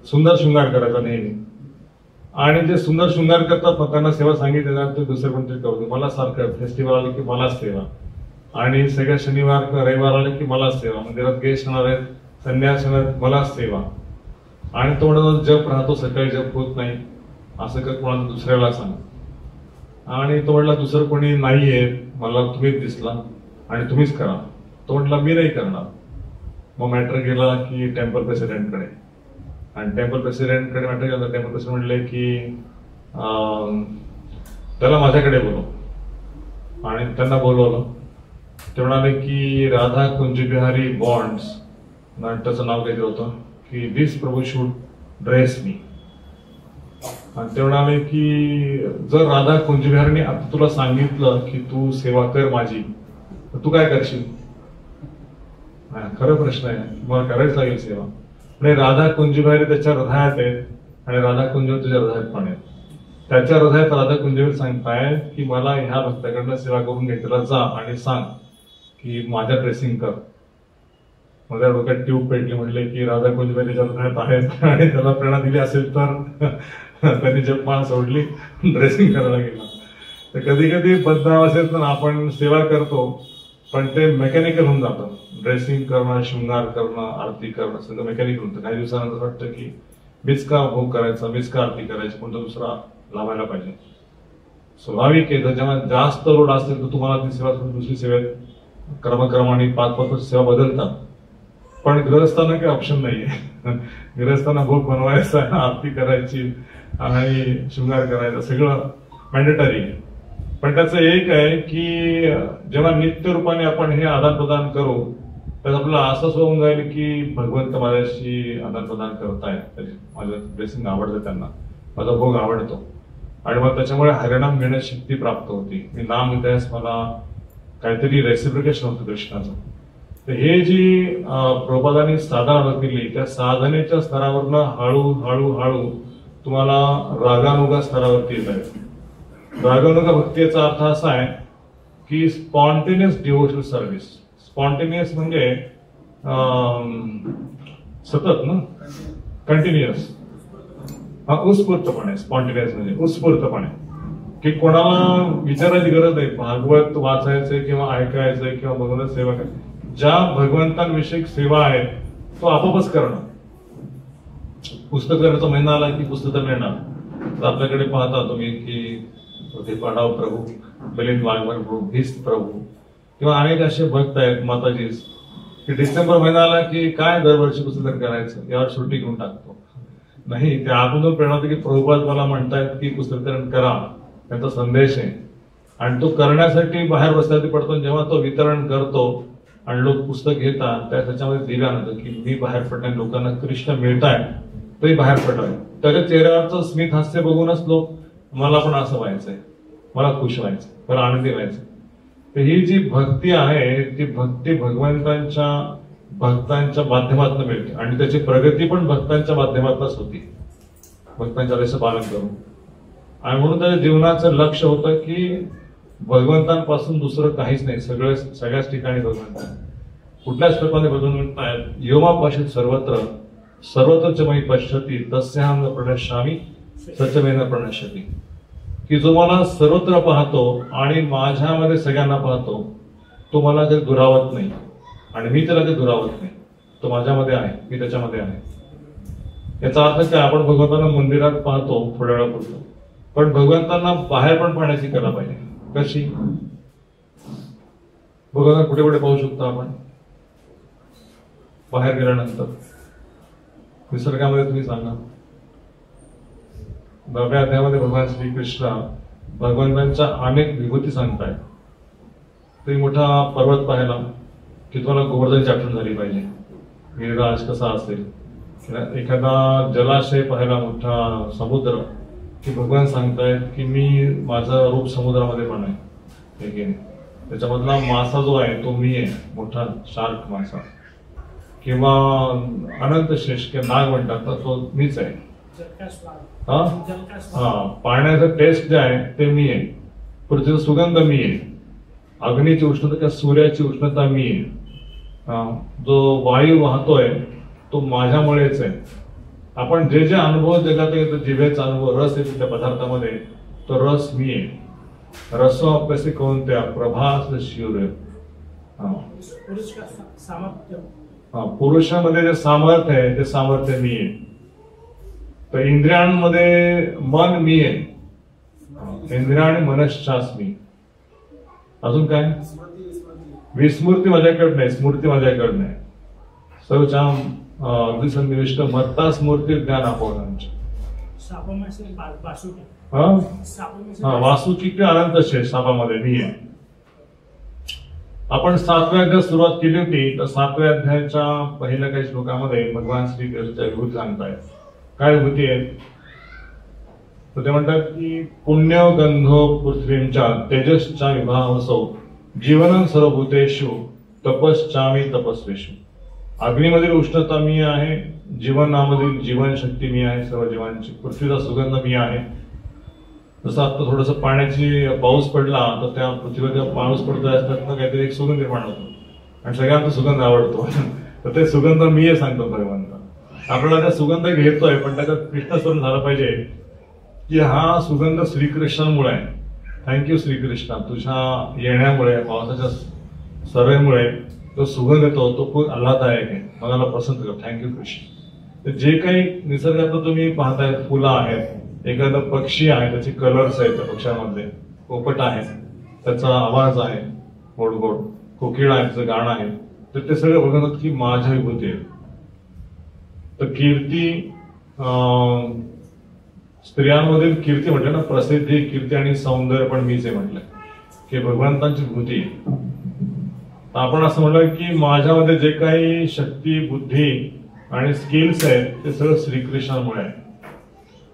सुंदर शृंगार करायचा नेहमी. आणि जे सुंदर शृंगार करतात मग त्यांना सेवा सांगितली जाते, दुसरे कोणतरी करू, मला सारखं फेस्टिवल आले की मलाच सेवा, आणि सगळ्या शनिवार रविवार आले की मलाच सेवा, मंदिरात गेस्ट येणार आहेत, संन्यास येणार, मलाच सेवा. आणि तो म्हणून जप राहतो, सकाळी जप होत नाही, असं का कोणाला दुसऱ्याला सांग. आणि तो म्हटला दुसरं कोणी नाहीये, मला तुम्हीच दिसला आणि तुम्हीच करा. तो म्हटला मी नाही करणार. मग मॅटर गेला की टेम्पल प्रेसिडेंटकडे, आणि टेम्पल प्रेसिडेंटकडे मॅटर गेला. टेम्पल प्रेसिडेंट म्हणले की त्याला माझ्याकडे बोलव, आणि त्यांना बोलवलं. ते म्हणाले की राधा कुंजबिहारी बॉन्ड्स, नाट्याचं नाव काहीतरी होतं, की दिस प्रभू शूड ड्रेस मी. आणि ते म्हणाले की जर राधा कुंजबिहारीने आता तुला सांगितलं की तू सेवा कर माझी, तर तू काय करशील? खरं प्रश्न आहे, मला करायच लागेल सेवा. म्हणजे राधा कुंजबिहारी त्याच्या हृदयात आहेत आणि राधा कुंजबिहारी तुझ्या हृदयात पण आहेत. त्याच्या हृदयात राधा कुंजबिहारी सांगताय की मला ह्या भक्ताकडनं सेवा करून घेतला जा आणि सांग की माझ्या ड्रेसिंग कर. माझ्या डोक्यात ट्यूब पेटली. म्हटले की राधा कुंजबिहारी त्याच्या हृदयात आहेत आणि त्याला प्रेरणा दिली असेल तर त्यांनी जपमाळ सोडली, ड्रेसिंग करायला गेला. तर कधी कधी बदनावासेत आपण सेवा करतो पण ते मेकॅनिकल होऊन जातं. ड्रेसिंग करणं, शृंगार करणं, आरती करणं सगळं मेकॅनिकल होतं. काही दिवसानंतर वाटतं की मीच का भोग करायचा, मीच का आरती करायची, कोणता दुसरा लावायला पाहिजे. स्वाभाविक आहे, जेव्हा जास्त लोड असेल तर तुम्हाला ती सेवा सोडून दुसरी सेवेत क्रमक्रमाने 5-5 सेवा बदलतात. पण गृहस्थांना काही ऑप्शन नाहीये. गृहस्थांना भोग बनवायचा, आरती करायची आणि शृंगार करायचा, सगळं मॅन्डेटरी आहे. पण त्याचं एक आहे की जेव्हा नित्य रूपाने आपण हे आदान प्रदान करू तर आपल्याला असंच होऊन जाईल की भगवंत माझ्याशी आदान प्रदान करतायत, माझं ड्रेसिंग आवडतं, त्यांना माझा भोग आवडतो आणि मग त्याच्यामुळे हरिनाम घेण्याची शक्ती प्राप्त होती. मी नाम घेतायस मला काहीतरी रेसिप्रिकेशन होतं कृष्णाचं. तर हे जी प्रभुपादांनी साधना केली त्या साधनेच्या स्तरावरनं हळूहळू तुम्हाला रागानुगा स्तरावरती येत आहे. रागानुगा भक्तीचा अर्थ असा आहे की स्पॉन्टेनियस डिव्होशनल सर्व्हिस. स्पॉन्टेनियस म्हणजे सतत ना, कंटिन्युअस, उत्स्फूर्तपणे. स्पॉन्टेनियस म्हणजे उत्स्फूर्तपणे, की कोणाला विचारायची गरज नाही. भागवत वाचायचंय किंवा ऐकायचंय किंवा भगवंत सेवा करायची, ज्या भगवंतांविषयी सेवा आहे तो आपोआपच करणं. पुस्तक करण्याचा महिना आला की पुस्तकं मिळणार. तर आपल्याकडे पाहता तुम्ही की पाडाव प्रभू, मिलिंद वाघमारे प्रभू, भिस्त प्रभू किंवा अनेक असे भक्त आहेत माताजीस की डिसेंबर महिना आला की काय दरवर्षी पुस्तक करायचं, यावर सुट्टी घेऊन टाकतो. नाही, ते आतून प्रेरणा होती की प्रभुपाद मला म्हणतायत की पुस्तकरण करा, त्यांचा संदेश आहे आणि तो करण्यासाठी बाहेर बसल्यावरती पडतो. जेव्हा तो वितरण करतो आणि लोक पुस्तक घेतात त्याच्यामध्ये दिल्यानंतर की मी बाहेर पडणार, लोकांना कृष्ण मिळताय तरी बाहेर पडलाय, त्याच्या चेहऱ्यावरचं स्मित हास्य बघूनच लोक मला पण असं व्हायचंय, मला खुश व्हायचं, मला आनंदी व्हायचं. तर ही जी भक्ती आहे ती भक्ती भक्तांच्या माध्यमातून मिळते आणि त्याची प्रगती पण भक्तांच्या माध्यमातूनच होती, भक्तांच्या आदेशाचं पालन करून. आणि म्हणून त्याच्या जीवनाचं लक्ष होतं की भगवंतांपासून दुसरं काहीच नाही, सगळ्याच ठिकाणी भगवंत. कुठल्याच प्रकारे भगवंत आहेत. योमापाशित सर्वत्र च मयि पश्यति तस्याहं न प्रणश्यामि सचमेन प्रणश्यति. की जो मला सर्वत्र पाहतो आणि माझ्यामध्ये सगळ्यांना पाहतो तो मला काही दुरावत नाही आणि मी त्याला काही दुरावत नाही. तो माझ्यामध्ये आहे, मी त्याच्यामध्ये आहे. याचा अर्थ काय, आपण भगवंतांना मंदिरात पाहतो थोड्या वेळापुरतं, पण भगवंतांना बाहेर पण पाहण्याची कला पाहिजे. कशी? भगवंतांना कुठे कुठे पाहू शकतो आपण बाहेर गेल्यानंतर? निसर्गामध्ये तुम्ही सांगा. 9व्या अध्यायामध्ये भगवान श्रीकृष्ण भगवंतांच्या अनेक विभूती सांगतायत. तुम्ही मोठा पर्वत पाहिला की तुम्हाला गोवर्धनची आठवण झाली पाहिजे, गिरिराज कसा असेल. एखादा जलाशय पाहिला, मोठा समुद्र, की भगवान सांगतायत की मी माझं रूप समुद्रामध्ये पण आहे. त्याच्यामधला मासा जो आहे तो मी आहे, मोठा शार्क मासा किंवा अनंत शेष किंवा नाग म्हणतात तर तो मीच आहे. पाण्याचं टेस्ट जे आहे ते मी आहे. पृथ्वीचा सुगंध मी आहे. अग्नीची उष्णता किंवा सूर्याची उष्णता मी आहे. जो वायू वाहतोय तो माझ्यामुळेच आहे. आपण जे जे अनुभव जगात येतो, जिभेचा अनुभव, रस येतो त्या पदार्थामध्ये, तो रस मी आहे. रसो अभ्यासी कोणत्या प्रभास शिवरे. पुरुषामध्ये जे सामर्थ्य आहे ते सामर्थ्य मी आहे. तर इंद्रियांमध्ये मन मी आहे. इंद्रिया आणि मनश्चास मी. अजून काय? विस्मृती माझ्याकडे नाही, स्मृती माझ्याकडे नाही. सर्वच्या अगदी सन्निविष्ट मत्ता स्मृती ज्ञान आपोवण्याची. वासुकी अनंत शेष सापामध्ये मी आहे. आपण 7व्या अध्यायात सुरुवात केली होती तर 7व्या अध्यायाच्या पहिल्या काही श्लोकामध्ये भगवान श्रीकृष्णाच्या विभूती सांगतायत. काय विभूती आहेत? तर ते म्हणतात की पुण्य गंधो पृथ्वींच्या तेजसच्या विभावसो जीवन सर्वभूतेषु तपश्चामी तपस्वेषु. अग्नीमधील उष्णता मी आहे, जीवनामधील जीवन शक्ती मी आहे सर्व जीवांची. पृथ्वीचा सुगंध मी आहे. जसं आता थोडस पाण्याची पाऊस पडला तर त्या पृथ्वीवर पाऊस पडतोय असतात ना काहीतरी एक सुगंध निर्माण होतो आणि सगळ्यांना सुगंध आवडतो. तर ते सुगंध मी आहे सांगतो भगवंत. आपल्याला त्या सुगंध घेतोय पण त्याच्यात कृष्णस्वरूप झालं पाहिजे की हा सुगंध श्रीकृष्णामुळे आहे. थँक्यू श्रीकृष्ण, तुझ्या येण्यामुळे, पावसाच्या सरेमुळे तो सुगंध येतो, तो खूप आल्हाददायक आहे, मला पसंत करतो. थँक्यू कृष्ण. तर जे काही निसर्गात तुम्ही पाहताय, फुलं आहेत, एखादा पक्षी आहे, त्याचे कलर्स आहेत, त्या पक्षामध्ये पोपट आहे, त्याचा आवाज आहे गोड गोड, कोकिळा आहे, त्याचं गाणं आहे, तर ते सगळे बघतात की माझ्या विभूती आहे. तर कीर्ती, स्त्रियांमधील कीर्ती म्हटलं ना, प्रसिद्धी, कीर्ती आणि सौंदर्य पण मीच आहे म्हटलं की भगवंतांची विभूती. आपण असं म्हणलं की माझ्यामध्ये जे काही शक्ती, बुद्धी आणि स्किल्स आहेत ते सगळं श्रीकृष्णामुळे आहे.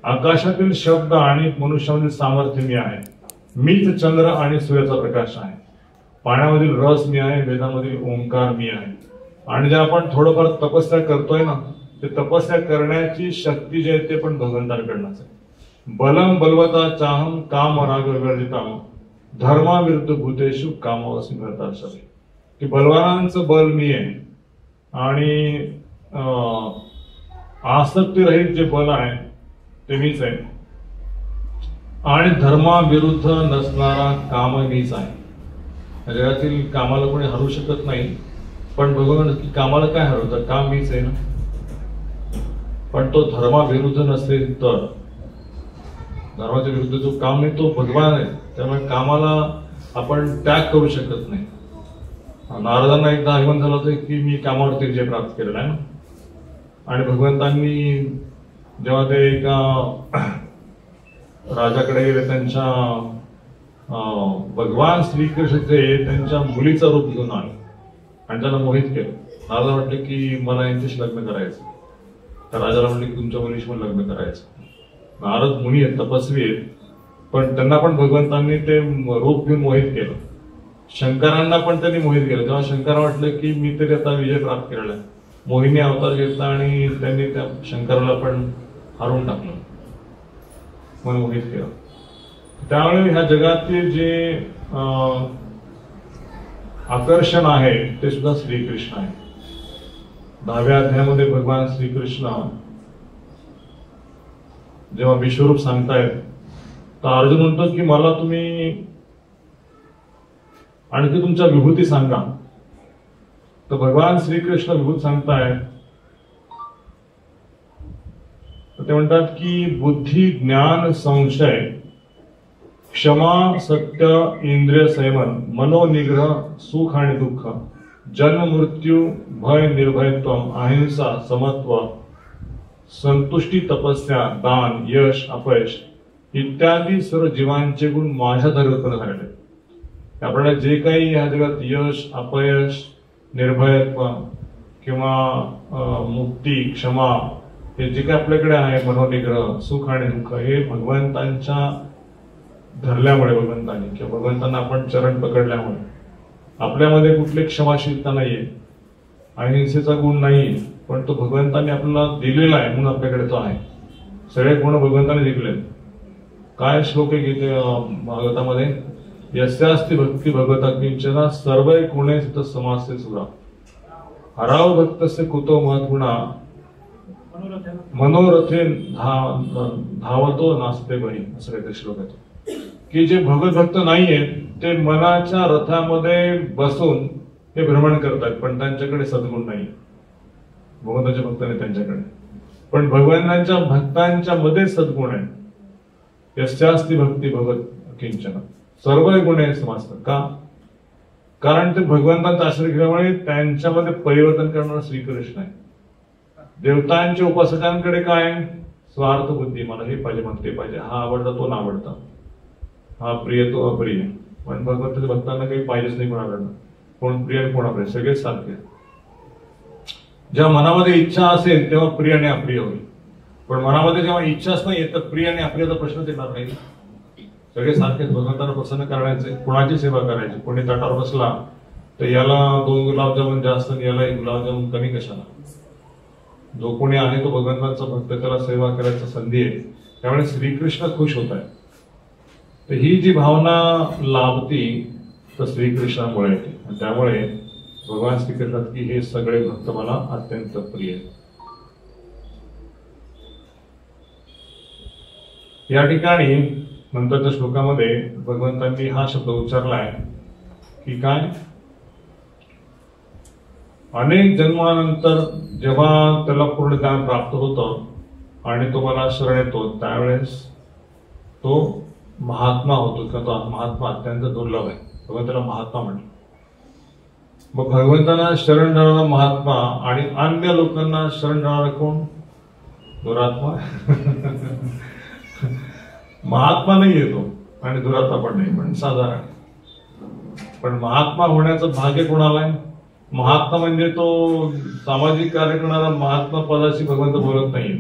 आकाशातील शब्द आणि मनुष्यामधील सामर्थ्य मी आहे. मीच चंद्र आणि सूर्याचा प्रकाश आहे. पाण्यामधील रस मी आहे. वेदामधील ओंकार मी आहे. आणि जे आपण थोडंफार तपस्या करतोय ना, ते तपस्या करण्याची शक्ती जी आहे ते पण भगवंतांकडनंच आहे. बलम बलवता चाहम काम राग विवर्जितम धर्माविरुद्ध भूतेषु कामवसी भरतार्षभे. की बलवानांचं बल मी आहे आणि आसक्ती रहित जे बल आहे ते मीच आहे आणि धर्माविरुद्ध नसणारा काम मीच आहे. जगातील कामाला कोणी हरू शकत नाही, पण भगवान की कामाला काय हरवतं, काम मीच आहे ना. पण तो धर्माविरुद्ध नसेल तर, धर्माच्या विरुद्ध जो काम नाही तो भगवान आहे, त्यामुळे कामाला आपण त्याग करू शकत नाही. नारदांना एकदा आगमन झालं होतं की मी कामावरती विजय प्राप्त केलेला आहे ना, आणि भगवंतांनी जेव्हा ते एका राजाकडे गेले, त्यांच्या भगवान श्रीकृष्ण त्यांच्या मुलीचं रूप घेऊन आले आणि त्यांना मोहित केलं. नारदा म्हटलं की मला यांच्याशी लग्न करायचं. तर राजाला म्हटलं की तुमच्या मुलीशी पण लग्न करायचं. नारद मुनी आहेत, तपस्वी आहेत, पण त्यांना पण भगवंतांनी ते रूप घेऊन मोहित केलं. शंकरांना पण त्यांनी मोहित केलं. तेव्हा शंकरांना वाटलं की मी तरी आता विजय प्राप्त केलेला आहे. मोहिनी अवतार घेतला आणि त्यांनी त्या शंकराला पण हरवून टाकलं, मन मोहित केलं. त्यामुळे ह्या जगातील जे आकर्षण आहे ते सुद्धा श्रीकृष्ण आहे. 10व्या अध्यायामध्ये भगवान श्रीकृष्ण जेव्हा विश्वरूप सांगतायत, तर अर्जुन म्हणतो की मला तुम्ही आणखी तुमच्या विभूती सांगा. तर भगवान श्रीकृष्ण विभूत सांगतायत, ते म्हणतात की बुद्धी, ज्ञान, संशय, क्षमा, सत्य, इंद्रिय संयमन, मनोनिग्रह, सुख आणि दुःख, जन्म मृत्यू, भय, निर्भयत्व, अहिंसा, समत्व, संतुष्टी, तपस्या, दान, यश, अपयश इत्यादी सर्व जीवांचे गुण माझ्या धर्मातून झालेले. आपल्याला जे काही ह्या जगात यश, अपयश, निर्भयत्व किंवा मुक्ती, क्षमा, हे जे काही आपल्याकडे आहे, मनोनिग्रह, सुख आणि दुःख, हे भगवंतांच्या धरल्यामुळे, भगवंतांनी किंवा भगवंतांना आपण चरण पकडल्यामुळे. आपल्यामध्ये कुठली क्षमाशीलता नाहीये, अहिंसेचा गुण नाहीये, पण तो भगवंतांनी आपल्याला दिलेला आहे म्हणून आपल्याकडे तो आहे. सगळे गुण भगवंतांनी दिले. काय श्लोक आहे गीते भागवतामध्ये, यस्यास्ति भक्ती भगवता किंचना सर्व गुणे सिद्ध समासे सुरा हराव भक्तस्य कुतो महत्गुणा मनोरथे धावतो नास्ते बही. असं काहीतरी श्लोक आहे की जे भगवत भक्त नाहीये ते मनाच्या रथामध्ये बसून हे भ्रमण करतात, पण त्यांच्याकडे सद्गुण नाही. भगवंताच्या भक्तांनी त्यांच्याकडे, पण भगवानांच्या भक्तांच्या मध्ये सद्गुण आहे. यस्यास्ति भक्ती भगवत किंचन सर्व गुणे समजतात. का? कारण ते भगवंतांचा आश्रय घेण्यामुळे त्यांच्यामध्ये परिवर्तन करणारा श्रीकृष्ण आहे. देवतांच्या उपासकांकडे काय, स्वार्थ बुद्धी, मला हे पाहिजे, मला ते पाहिजे, हा आवडता तो ना आवडता, हा प्रिय तो अप्रिय. पण भगवंताच्या भक्तांना काही पाहिजेच नाही कोणाकडनं, कोण प्रिय आणि कोण अप्रिय, सगळेच सारखे. जेव्हा मनामध्ये इच्छा असेल तेव्हा प्रिय आणि अप्रिय होईल, पण मनामध्ये जेव्हा इच्छाच नाही तर प्रिय आणि अप्रियचा प्रश्नच येणार नाही. सगळे सारखेच भगवंतांना प्रसन्न करण्याचे. कोणाची सेवा करायची, कोणी ताटावर बसला तर याला 2 गुलाबजामुन जास्त आणि याला 1 गुलाबजामुन कमी कशाला. जो कोणी आहे तो भगवंतांचा भक्त, त्याला सेवा करायची संधी आहे. त्यामुळे श्रीकृष्ण खुश होत आहे. तर ही जी भावना लाभती तर श्रीकृष्णामुळे येते, आणि त्यामुळे भगवान श्रीकृष्णात की हे सगळे भक्त मला अत्यंत प्रिय आहेत. या ठिकाणी नंतरच्या श्लोकामध्ये भगवंतांनी हा शब्द उच्चारलाय की काय, अनेक जन्मानंतर जेव्हा त्याला पूर्ण ज्ञान प्राप्त होतं आणि तो मला शरण येतो त्यावेळेस तो महात्मा होतो किंवा तो महात्मा अत्यंत दुर्लभ आहे. भगवंताला महात्मा म्हटलं. मग भगवंतांना शरण जाणारा महात्मा आणि अन्य लोकांना शरण जाणारा कोण? दुरात्मा. महात्मा नाही येतो आणि दुरात्मा पण नाही, पण साधारण. पण महात्मा होण्याचं भाग्य कोणाला आहे? महात्मा म्हणजे तो सामाजिक कार्य करणारा महात्मा पदाशी भगवंत बोलत नाही.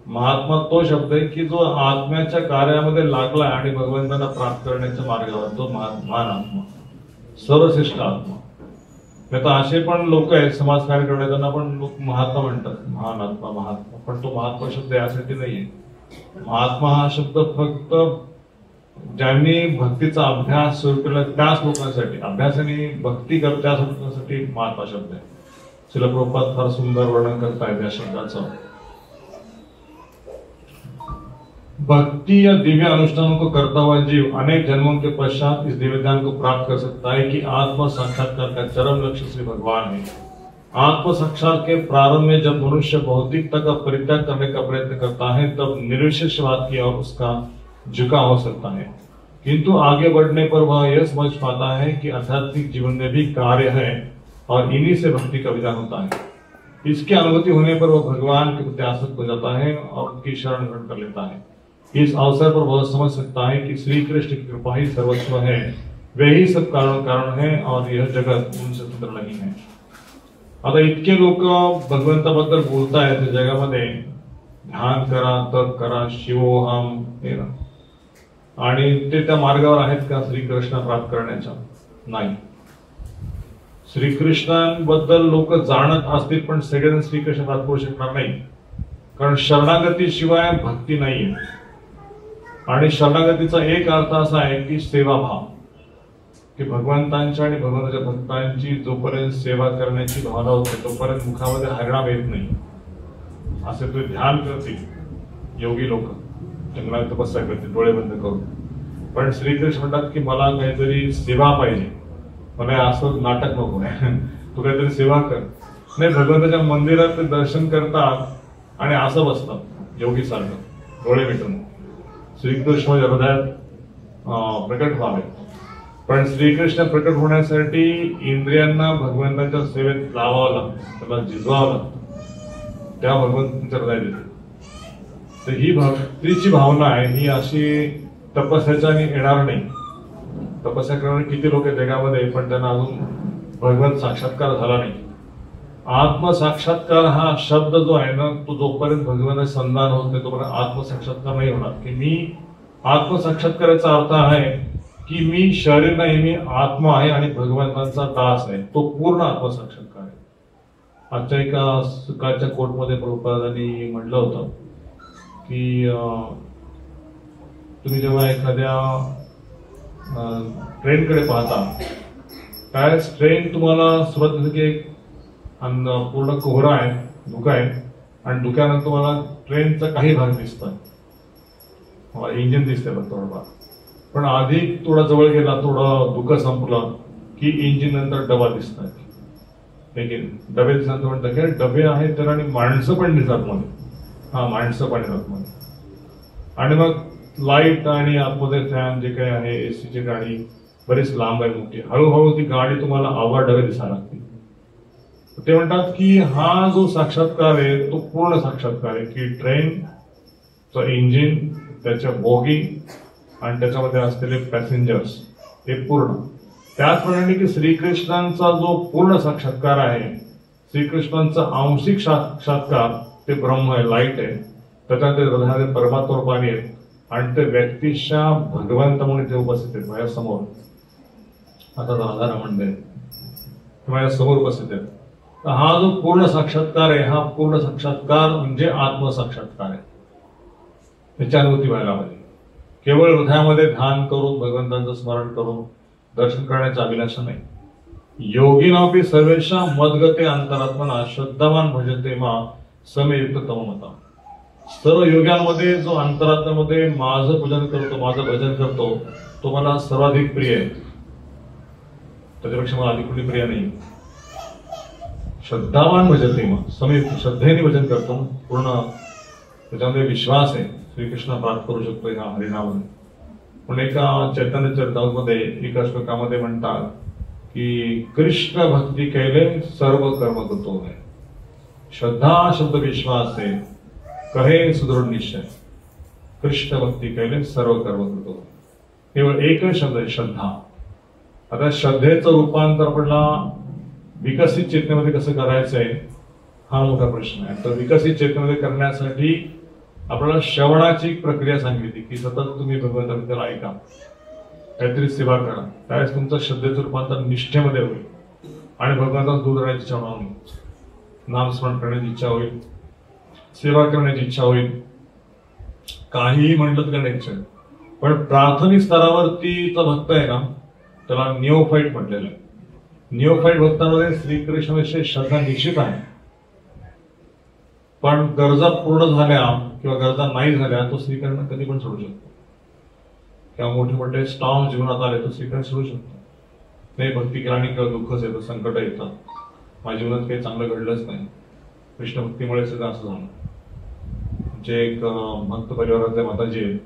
महात्मा तो शब्द आहे की जो आत्म्याच्या कार्यामध्ये लागला आणि भगवंतांना प्राप्त करण्याच्या मार्गावर, तो महान आत्मा, सर्वश्रेष्ठ आत्मा. आता असे पण लोक आहेत समाजकार्य करणारे, त्यांना पण लोक महात्मा म्हणतात, महान आत्मा, महात्मा. पण तो महात्मा शब्द यासाठी नाहीये. महात्मा हा शब्द फक्त ज्यांनी भक्तीचा अभ्यास सुरू केला त्याच लोकांसाठी, अभ्यासाने भक्ती करत त्याच लोकांसाठी महात्मा शब्द आहे. श्रील प्रभुपाद फार सुंदर वर्णन करतायत या शब्दाचं. भक्ति या दिव्य अनुष्ठानों को करता हुआ जीव अनेक जन्मों के पश्चात इस दिव्य ज्ञान को प्राप्त कर सकता है कि आत्म साक्षात्कार का चरम लक्ष्य श्री भगवान है. आत्म साक्षात्कार के प्रारंभ में जब मनुष्य भौतिकता का परित्याग करने का प्रयत्न करता है तब निर्विशेषवाद की ओर उसका झुकाव हो सकता है, किंतु आगे बढ़ने पर वह यह समझ पाता है कि आध्यात्मिक जीवन में भी कार्य है और इन्हीं से भक्ति का विधान होता है. इसकी अनुभूति होने पर वह भगवान के प्रति आसक्त हो जाता है और उनकी शरण ग्रहण कर लेता है. इस अवसर पर वह समझ सकता है कि श्री कृष्ण की कृपा ही सर्वस्व है, वे ही सब कारण है और यह जगत उनसे स्वतंत्र नहीं है. आता इतके लोक भगवंताबद्दल बोलतायत जगामध्ये, ध्यान करा, तप करा, शिवोहम हे ना, आणि ते त्या मार्गावर आहेत का श्रीकृष्ण प्राप्त करण्याच्या? नाही. श्रीकृष्णांबद्दल लोक जाणत असतील पण सगळेजण श्रीकृष्ण प्राप्त करू शकणार नाही, कारण शरणागती शिवाय भक्ती नाहीये. आणि शरणागतीचा एक अर्थ असा आहे की सेवाभाव, की भगवंतांच्या आणि भगवंताच्या भक्तांची जोपर्यंत सेवा करण्याची भावना होते तोपर्यंत मुखामध्ये हरिनाम येत नाही. असे ते ध्यान करतील योगी लोक, जंगलात तपस्या करतील डोळे बंद करून. पण श्रीकृष्ण म्हणतात की मला काहीतरी सेवा पाहिजे, मला असं नाटक नको आहे, तू काहीतरी सेवा कर. नाही, भगवंताच्या मंदिरात ते दर्शन करतात आणि असं बसतात योगी सारखं डोळे मिटून. श्रीकृष्ण हृदयात प्रकट व्हावे. पण श्रीकृष्ण प्रकट होण्यासाठी इंद्रियांना भगवंताच्या सेवेत लावावं लागतं, त्याला जिजवावं लागतं, त्या भगवंताच्या हृदयात येते. तर ही भक्तीची भावना आहे, ही अशी तपस्याच्याने येणार नाही. तपस्या करणारे किती लोक आहेत जगामध्ये, पण त्यांना अजून भगवंत साक्षात्कार झाला नाही. आत्मसाक्षात्कार हा शब्द जो आहे ना, तो जोपर्यंत भगवंताचे संधान होत नाही तोपर्यंत आत्मसाक्षात्कार नाही होणार. की मी आत्मसाक्षात्काराचा अर्थ आहे की मी शरीर नाही, मी आत्मा आहे आणि भगवंतांचा दास आहे, तो पूर्ण आत्मसाक्षात्कार आहे. आजच्या एका सकाळच्या कोर्टमध्ये प्रभुपादांनी म्हटलं होतं की तुम्ही जेव्हा एखाद्या ट्रेनकडे पाहता त्यावेळेस ट्रेन तुम्हाला सुरुवात की पूर्ण कोहरा आहे, धुका आहे, आणि धुक्यानंतर तुम्हाला ट्रेनचा काही भाग दिसतोय, इंजिन दिसतंय बघ थोडंफार. पण आधी थोडा जवळ गेला, थोडं धुकं संपलं की इंजिन नंतर डबा दिसतात. डबे दिसल्यानंतर म्हणतात की डबे आहेत तर, आणि माणसं पण दिसतात मध्ये. हा, माणसं पण येतात मध्ये. आणि मग लाईट आणि आतमध्ये फॅन जे काही आहे, एसीची गाडी बरीच लांब आहे, मोठी. हळूहळू ती गाडी तुम्हाला आवाज डबे दिसायला लागते. ते म्हणतात की हा जो साक्षात्कार आहे तो पूर्ण साक्षात्कार आहे, की ट्रेनचं इंजिन, त्याच्या बोगी आणि त्याच्यामध्ये असलेले पॅसेंजर्स हे पूर्ण. त्याचप्रमाणे की श्रीकृष्णांचा जो पूर्ण साक्षात्कार आहे, श्रीकृष्णांचा आंशिक साक्षात्कार ते ब्रह्म आहे, लाईट आहे, त्याच्यामध्ये हृदयामध्ये परमात्मा रूपाने आहेत आणि ते व्यक्तिशा भगवंत म्हणून ते उपस्थित आहेत माझ्यासमोर. आता राधा रमण माझ्यासमोर उपस्थित आहेत. हा जो पूर्ण साक्षात्कार आहे, हा पूर्ण साक्षात्कार म्हणजे आत्मसाक्षात्कार आहे. त्याची अनुभूती व्हायला हवी. केवळ हृदयामध्ये ध्यान करून भगवंतांचं स्मरण करून दर्शन करण्याचा अभिलाषा नाही. योगिनापि सर्वेषां मद्गते अंतरात्मना श्रद्धावान भजते मा समेयुक्त तममता. सर्व योग्यांमध्ये जो अंतरात्म्यामध्ये माझं पूजन करतो, माझं भजन करतो, तो मला सर्वाधिक प्रिय आहे. त्याच्यापेक्षा मला अधिक कुठली प्रिय नाही. श्रद्धावान भजते, मग समीप श्रद्धेने भजन करतो, पूर्ण त्याच्यामध्ये विश्वास आहे, श्रीकृष्ण प्राप्त करू शकतो या हरिनामाने. पण एका चैतन्य चरितामध्ये एका श्लोकामध्ये म्हणतात की कृष्ण भक्ती केले सर्व कर्म करतो है, श्रद्धा शब्द विश्वास आहे, कहे सुदृढ निश्चय. कृष्ण भक्ती केले सर्व कर्म करतो. केवळ एकच शब्द आहे, श्रद्धा. आता श्रद्धेचं रूपांतर आपल्याला विकसित चेतनेमध्ये कसं करायचंय हा मोठा प्रश्न आहे. तर विकसित चेतनेमध्ये करण्यासाठी आपल्याला श्रवणाची प्रक्रिया सांगितली की सतत तुम्ही भगवंताबद्दल ऐका, काहीतरी सेवा करा, त्यावेळेस तुमचं श्रद्धेचं रूपांतर निष्ठेमध्ये होईल आणि भगवंताला दूर राहण्याची इच्छा होईल, नामस्मरण करण्याची इच्छा होईल, सेवा करण्याची इच्छा होईल, काहीही म्हटलं तर करण्याची इच्छा. पण प्राथमिक स्तरावरती तो भक्त आहे ना, त्याला निओफाईट म्हटलेलं आहे. निओफाईट भक्तांमध्ये श्रीकृष्णाविषयी श्रद्धा निश्चित आहे, पण गरजा पूर्ण झाल्या किंवा गरजा नाही झाल्या तो श्रीकृष्ण कधी पण सोडू शकतो. किंवा मोठे मोठे स्टॉर्म जीवनात आले तो श्रीकृष्ण सोडू शकतो. नाही भक्ती केल्याने किंवा दुःखच येतं, संकट येतात, माझ्या जीवनात काही चांगलं घडलंच नाही, कृष्ण भक्तीमुळे सगळं असं झालं. जे एक भक्त परिवारातले माताजी आहेत,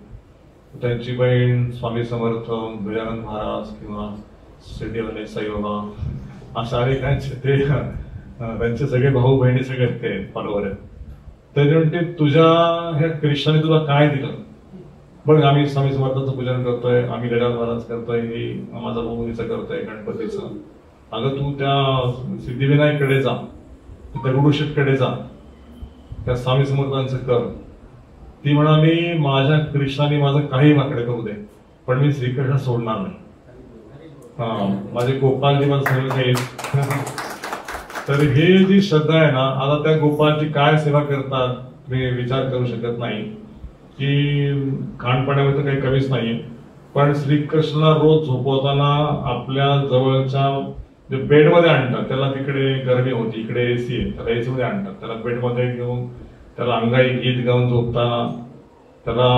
त्यांची बहीण स्वामी समर्थ, गजानन महाराज किंवा सिटीवाले साईबाबा अशा अनेकांचे ते त्यांचे सगळे भाऊ बहिणी सगळे ते फॉलोवर आहेत. त्याचे म्हणते तुझ्या ह्या कृष्णाने तुला काय दिलं बघ, आम्ही स्वामी समर्थांचं पूजन करतोय, आम्ही गजानन महाराज करतोय, माझा भाऊनीचं करतोय, गणपतीचं. अगं तू त्या सिद्धिविनायककडे जा, दगडूशेठकडे जा, त्या स्वामी समर्थांचं कर. ती म्हणाली माझ्या कृष्णाने माझं काही वाकडे करू दे, पण मी श्रीकृष्ण सोडणार नाही. माझे गोपालजी मला सांगितले. तर हे जी श्रद्धा आहे ना, आता त्या गोपालची काय सेवा करतात मी विचार करू शकत नाही की खाणपाण्यामध्ये काही कमीच नाहीये. पण श्रीकृष्णाला रोज झोपवताना आपल्या जवळच्या जे बेडमध्ये आणतात, त्याला तिकडे गरमी होती, इकडे एसी आहे, त्याला एसी मध्ये आणतात, त्याला बेडमध्ये घेऊन त्याला अंगाई गीत गाऊन झोपताना त्याला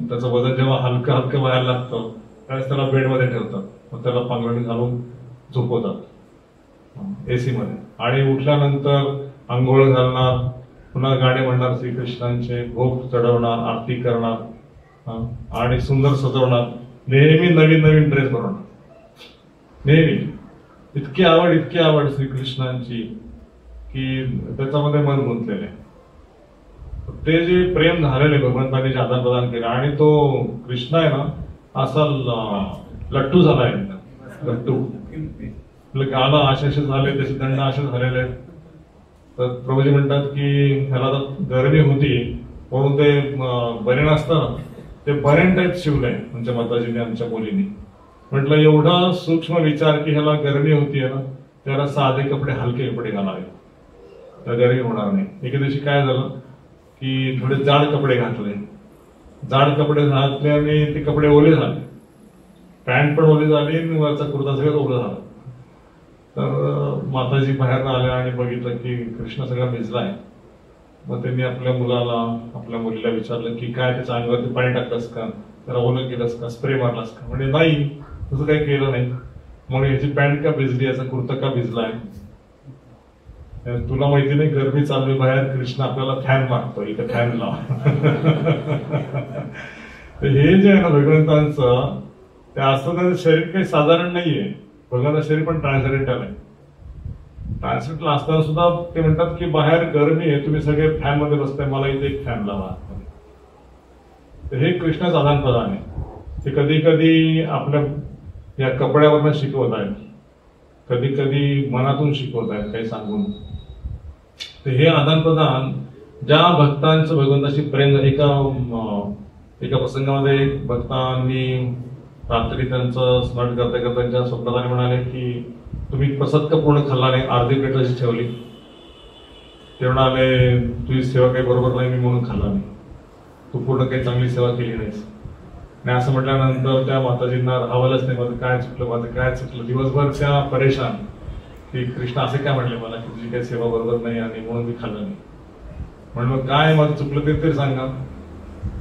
त्याचं वजन जेव्हा हलकं हलकं व्हायला लागतं त्यावेळेस त्याला बेडमध्ये ठेवतात, मग त्याला पांघरुणी घालून झोपवतात एसी मध्ये. आणि उठल्यानंतर आंघोळ घालणार, पुन्हा गाणे म्हणणार श्रीकृष्णांचे, भोग चढवणार, आरती करणार आणि सुंदर सजवणार, नेहमी नवीन नवीन ड्रेस बनवणार, नेहमी. इतकी आवड श्रीकृष्णांची की त्याच्यामध्ये मन गुंतलेले. ते जे प्रेम झालेले भगवंतांनी जे आदान प्रदान केलं, आणि तो कृष्ण आहे ना असा लट्टू झालाय, लट्टू. गाला असे झाले, त्याचे दंड असे झालेले. तर प्रभूजी म्हणतात की ह्याला तर गरमी होती म्हणून ते बरेण असतं ना, ते बरेण टाईप शिवलंय आमच्या माताजीने, आमच्या मुलीने. म्हटलं एवढा सूक्ष्म विचार की ह्याला गरमी होतीये ना, त्याला साधे कपडे, हलके कपडे घालावे, तर गरमी होणार नाही. एके दिवशी काय झालं की थोडे जाड कपडे घातले, जाड कपडे घातले आणि ते कपडे ओले झाले, पॅन्ट पण ओली झाली आणि वरचा कुर्ता सगळं ओला झाला. तर माताजी बाहेर आल्या आणि बघितलं की कृष्ण सगळा भिजलाय. मग त्यांनी आपल्या मुलाला, आपल्या मुलीला विचारलं की काय त्याच्या अंगावरती पाणी टाकलंस का, त्याला ओलं केलंस का, स्प्रे मारलास का? म्हणजे नाही, तसं काही केलं नाही. मग याची पॅन्ट का भिजली, याचा कुर्ता का भिजलाय? तुला माहिती नाही गरमी चालू आहे बाहेर, कृष्ण आपल्याला फॅन मारतो, इथे फॅन लाव. हे जे आहे ना भगवंतांचं, ते असं त्याचं शरीर काही साधारण नाहीये. भगवंताचं शरीर पण ट्रान्सडेंटल आहे. ट्रान्सडेंटल असताना सुद्धा ते म्हणतात की बाहेर गरमी आहे, तुम्ही सगळे फॅन मध्ये बसताय, मला इथे एक फॅन लावा. हे कृष्णाचं आदान प्रदान आहे. ते कधी कधी आपल्या या कपड्यावरनं शिकवत आहेत, कधी कधी मनातून शिकवत आहेत काही सांगून. तर हे आदान प्रदान ज्या भक्तांचं भगवंताशी प्रेम. एका प्रसंगामध्ये एक भक्तांनी रात्री त्यांचं स्मरण करता करता त्यांच्या स्वप्नात म्हणाले की तुम्ही प्रसाद का पूर्ण खाल्ला नाही, अर्धी प्लेट अशी ठेवली. ते म्हणाले तुझी सेवा काही बरोबर नाही, मी म्हणून खाल्ला नाही, तू पूर्ण काही चांगली सेवा केली नाहीस. आणि असं म्हटल्यानंतर त्या माताजींना राहावलंच नाही, माझं काय चुकलं. दिवसभर त्या परेशान की कृष्ण असे काय म्हटले मला की तुझी काही सेवा बरोबर नाही आणि म्हणून मी खाल्लं नाही. म्हणलं काय माझं चुकलं ते तरी सांगा.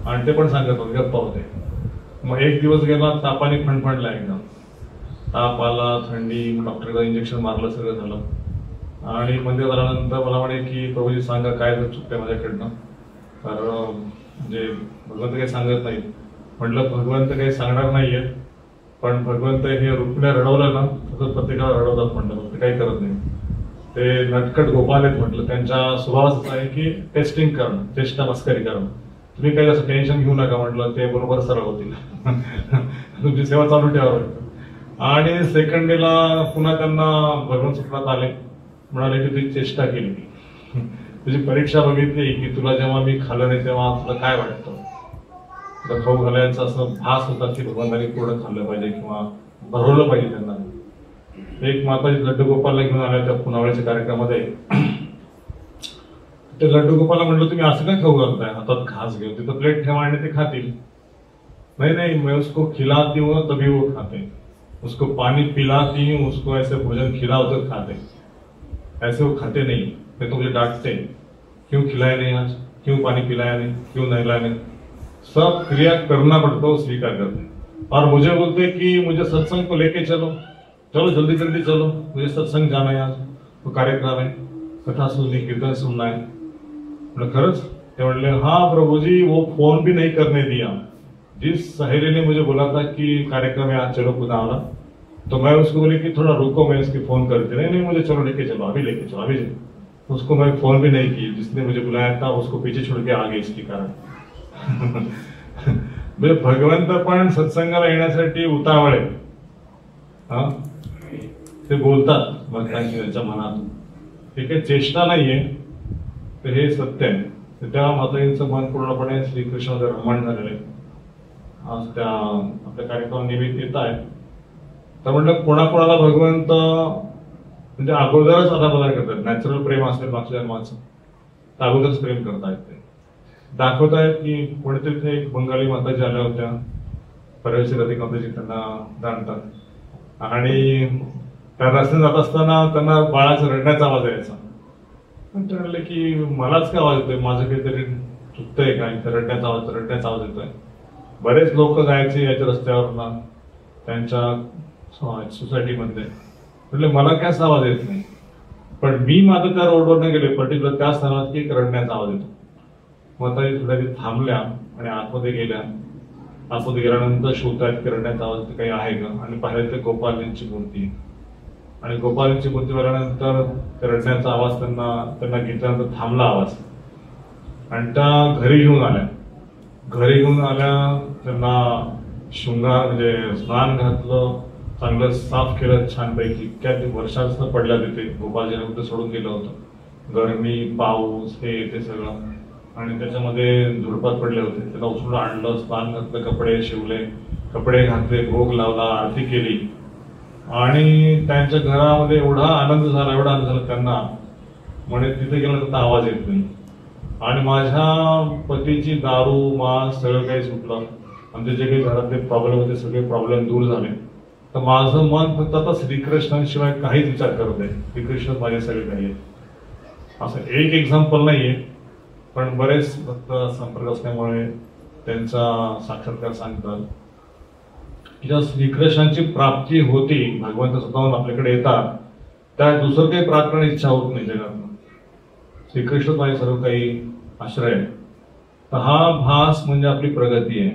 आणि ते पण सांगत होते, गप्पा होते. मग एक दिवस गेला, तापाने फणफणला एकदम, ताप आला, थंडी, डॉक्टरला इंजेक्शन मारलं, सगळं झालं. आणि मंदिर झाल्यानंतर मला म्हणे की प्रभूजी सांगा काय जर चुकतंय माझ्याकडनं. तर म्हणजे भगवंत काही सांगत नाही. म्हटलं भगवंत काही सांगणार नाहीये, पण भगवंत हे रुक्मिणी रडवलं ना तसं प्रत्येकाला रडवतात. म्हटलं ते काही करत नाही. ते नटखट गोपाल आहेत. म्हटलं त्यांच्या स्वभावच असं आहे की टेस्टिंग करणं, चेष्टा मस्करी करणं. तुम्ही काही असं टेन्शन घेऊ नका. म्हटलं ते बरोबर सरळ होतील. तुमची सेवा चालू ठेवा. आणि सेकंड डेला पुन्हा त्यांना भगवंत स्वप्नात आले. म्हणाले की तुझी चेष्टा केली, तुझी परीक्षा बघितली की तुला जेव्हा मी खाल्लं नाही तेव्हा तुला काय वाटतं. तुला खाऊ घालायचा असं भास होता की भगवंतांनी पूर्ण खाल्लं पाहिजे किंवा भरवलं पाहिजे त्यांना. एक माताजी लड्डू गोपालला घेऊन आल्या त्या पुनावळीच्या कार्यक्रमामध्ये. ते लड्डू गोपालला म्हटलं तुम्ही असं काय खाऊ घालताय, हातात घास घेऊन, तिथं प्लेट ठेवा आणि ते खातील. नहीं, मैं उसको खिलाती हूँ तभी वो खाते, उसको पानी पिलाती हूँ, उसको ऐसे भोजन खिलाओ तो खाते, ऐसे वो खाते नहीं. मैं तो मुझे डांटते क्यों खिलाया नहीं आज, क्यों पानी पिलाया नहीं, क्यों नहलाया नहीं. सब क्रिया करना पड़ता है, स्वीकार करते हैं. और मुझे बोलते कि मुझे सत्संग को लेके चलो, चलो जल्दी जल्दी चलो, मुझे सत्संग जाना है, आज तो कार्यक्रम है, कथा सुननी, कीर्तन सुनना है. खरंच ते म्हणले हाँ प्रभुजी, वो फोन भी नहीं करने दिया. जिस सहेली ने मुझे बोला था कि कार्यक्रम है आज चलो पुनावला, तो मैं उसको बोली कि थोड़ा रुको, मैं उसकी फोन करती. नहीं, मुझे चलो लेके चलो, अभी लेके चलो, अभी चलो. उसको मैं फोन भी नहीं की. जिसने मुझे बुलाया था उसको पीछे छोड़ के आ गई इसके कारण. म्हणजे भगवंत पण सत्संगाला येण्यासाठी उतावळ आहे. हा, ते बोलतात भक्तांशी त्यांच्या मनातून. ठीक आहे, चेष्टा नाहीये, तर हे सत्य आहे. त्या माताजींचं मन पूर्णपणे श्रीकृष्णामध्ये रमण झालेलं आहे. आज त्या आपल्या कार्यक्रमानिमित्त येत आहे. तर म्हटलं कोणाकोणाला भगवंत म्हणजे अगोदरच आदान करतात. नॅचरल प्रेम असेल मागच्या जन्माचं तर अगोदरच प्रेम करतायत. ते दाखवतायत की कोणीतरी इथे एक बंगाली माताजी आल्या होत्या, परवेशी राधिका माताजी त्यांना जाणतात. आणि त्या रस्त्याने जात असताना त्यांना बाळाचा रडण्याचा आवाज यायचा. ते म्हणले की मलाच काय आवाज येतोय, माझं काहीतरी चुकतंय का, इथे रडण्याचा आवाज येतोय. बरेच लोक जायचे याच्या रस्त्यावर त्यांच्या सोसायटीमध्ये. म्हटले मला काय आवाज येत नाही, पण मी माझं त्या रोडवरनं गेले पर्टिक्युलर त्या स्थानात की रडण्याचा आवाज येतो. माताजी थोड्या थांबल्या आणि आतमध्ये गेल्या. आतमध्ये गेल्यानंतर शोधतायत की रडण्याचा आवाज काही आहे का, आणि पाहिलं तर गोपालजींची मूर्ती. आणि गोपालजींची मूर्ती पाहिल्यानंतर रडण्याचा आवाज त्यांना घेतल्यानंतर थांबला आवाज. आणि त्या घरी घेऊन आल्या. त्यांना शृंगार म्हणजे स्नान घातलं, चांगलं साफ केलं छानपैकी. इतक्या वर्षांचं पडल्या तिथे. गोपालजीने कुठे सोडून गेलं होतं, गरमी, पाऊस, हे ते सगळं. आणि त्याच्यामध्ये झुडपात पडले होते. त्याला उचलून आणलं, स्नान घातलं, कपडे शिवले, कपडे घातले, भोग लावला, आरती केली. आणि त्यांच्या घरामध्ये एवढा आनंद झाला त्यांना. म्हणे तिथे गेला तर आवाज येत नाही. आणि माझ्या पतीची दारू, मांस सगळं काही सुटलं. आमचे जे काही घरातले प्रॉब्लेम होते सगळे प्रॉब्लेम दूर झाले. तर माझं मन फक्त आता श्रीकृष्णांशिवाय काहीच विचार करत आहे. श्रीकृष्ण माझे सगळे काही आहेत. असं एक एक्झाम्पल नाहीये, पण बरेच भक्त संपर्क असल्यामुळे त्यांचा साक्षात्कार सांगतात की ज्या श्रीकृष्णांची प्राप्ती होती, भगवंत स्वतःहून आपल्याकडे येतात, त्या दुसरं काही प्राप्त करण्याची इच्छा होत नाही जगात. श्रीकृष्ण माझे सर्व काही आश्रय आहे. तर हा भास म्हणजे आपली प्रगती आहे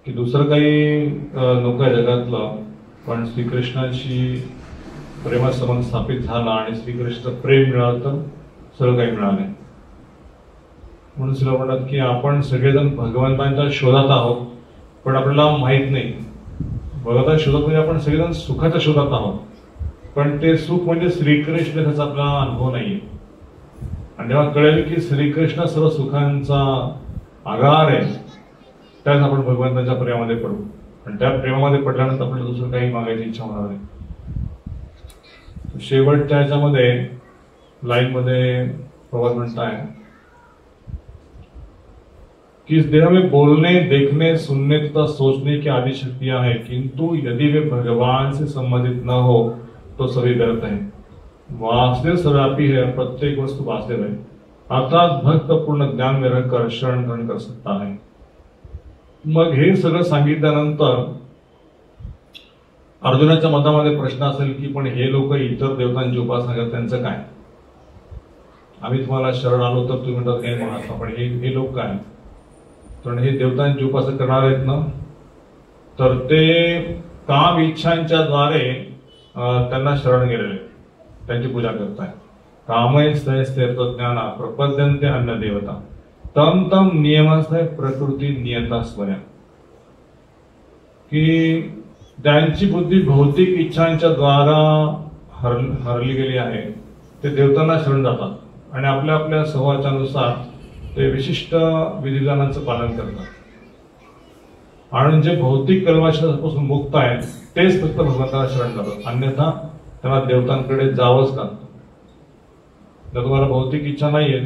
की दुसरं काही नको आहे जगातलं, पण श्रीकृष्णाशी प्रेमाचा संबंध स्थापित झाला आणि श्रीकृष्णाचं प्रेम मिळालं तर सर्व काही मिळाले. म्हणून तिला म्हणतात की आपण सगळेजण भगवंतांच्या शोधात आहोत, पण आपल्याला माहित नाही. भगवंताच्या शोधात म्हणजे आपण सगळेजण सुखाच्या शोधात आहोत, पण ते सुख म्हणजे श्रीकृष्ण त्याचा आपला अनुभव नाहीये. आणि जेव्हा कळेल की श्रीकृष्ण सर्व सुखांचा आगार आहे, त्याच आपण भगवंतांच्या प्रेमामध्ये पडू. आणि त्या प्रेमामध्ये पडल्यानंतर आपल्याला दुसरं काही मागायची इच्छा होणार नाही. शेवटच्या ह्याच्यामध्ये लाईन मध्ये प्रवास म्हणताय कि इस देह में बोलने, देखने, सुनने तथा सोचने की आदि शक्तियां हैं, किंतु यदि वे भगवान से संबंधित न हो तो सभी व्यर्थ है. वासुदेव सर्वव्यापी है, प्रत्येक वस्तु वासुदेव है. आता भक्त पूर्ण ज्ञान निरंकार शरण ग्रहण कर सकता है. मग हे सगळं सांगितल्यानंतर अर्जुनाच्या मतामध्ये प्रश्न असेल की पण हे लोक इतर देवतांची उपासना करतात, त्यांचं काय? आम्ही तुम्हाला शरण आलो तर तुम्ही म्हणतात हे महात्मा, पण हे लोक काय? कारण हे देवतांची उपासना करणार आहेत ना, तर ते काम इच्छांच्या द्वारे त्यांना शरण गेलेले, त्यांची पूजा करताय. कामैस्तैस्ते ज्ञाना प्रपद्यन्ते अन्य देवता तम तम नियमास्तै प्रकृती नियंता स्वयं. की त्यांची बुद्धी भौतिक इच्छांच्या द्वारा हरली गेली आहे, ते देवतांना शरण जातात आणि आपल्या आपल्या स्वभावानुसार ते विशिष्ट विधिविधानांचं पालन करतात. आणि जे भौतिक कल्मशापासून मुक्त आहेत तेच फक्त भगवंताला शरण जातात, अन्यथा त्यांना देवतांकडे जावंच लागतं. जर तुम्हाला भौतिक इच्छा नाहीये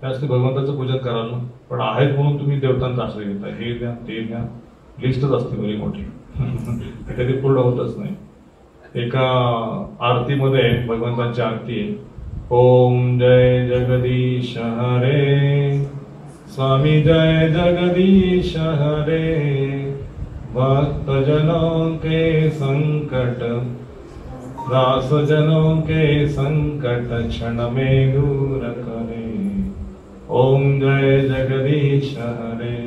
त्यास भगवंताचं पूजन कराल, पण आहेत म्हणून तुम्ही देवतांचा आश्रय घेताय, हे द्या ते द्या, लिस्टच असते बरी मोठी, कधी पूर्ण होतच नाही. एका आरतीमध्ये भगवंतांची आरती आहे, ओम जय जगदीश हरे स्वामी जय जगदीश हरे भक्त जनों के संकट दास जनों के संकट क्षण में दूर करे ओम जय जगदीश हरे.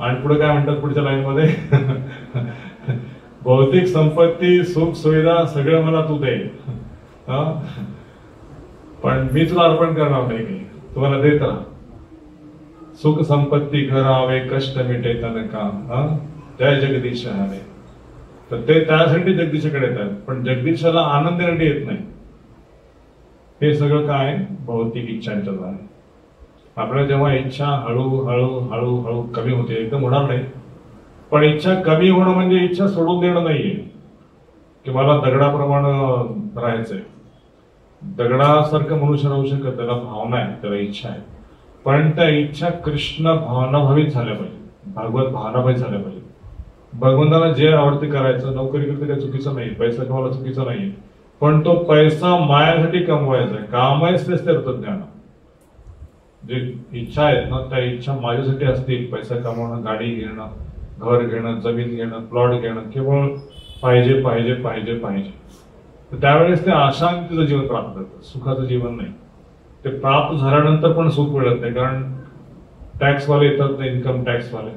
आणि पुढे काय म्हणतात पुढच्या लाईन मध्ये, भौतिक संपत्ती सुख सुविधा सगळं मला तू दे, पण मी तुला अर्पण करणार नाही, काही तुम्हाला देत राहा. सुख संपत्ती घरावे कष्ट मिटे तन काम जय जगदीश हरे. तर ते त्यासाठी जगदीशाकडे येतात, पण जगदीशाला आनंद देण्यासाठी येत नाही. हे सगळं काय भौतिक इच्छांच्या द्वारे. आपल्याला जेव्हा इच्छा हळूहळू हळूहळू कमी होते, एकदम होणार नाही, पण इच्छा कमी होणं म्हणजे इच्छा सोडून देणं नाहीये की मला दगडाप्रमाणे राहायचंय. दगडासारखं मनुष्य राहू शकत, त्याला भावना आहे, त्याला इच्छा आहे, पण त्या इच्छा कृष्ण भावनाभावित झाल्या पाहिजे, भागवत भावनाभावित झाल्या पाहिजे. भगवंताला जे आवडते करायचं, नोकरी करते काही चुकीचं नाही, पैसा कमावला चुकीचं नाही, पण तो पैसा मायासाठी कमवायचा आहे. कामायच ते ज्ञान. जे इच्छा आहेत ना त्या इच्छा माझ्यासाठी असतील, पैसा कमावणं, गाडी घेणं, घर घेणं, जमीन घेणं, प्लॉट घेणं, केवळ पाहिजे पाहिजे पाहिजे पाहिजे, तर त्यावेळेस ते अशांतीचं जीवन प्राप्त करतं, सुखाचं जीवन नाही. ते प्राप्त झाल्यानंतर पण सुख मिळत नाही, कारण टॅक्सवाले येतात ना, इन्कम टॅक्सवाले,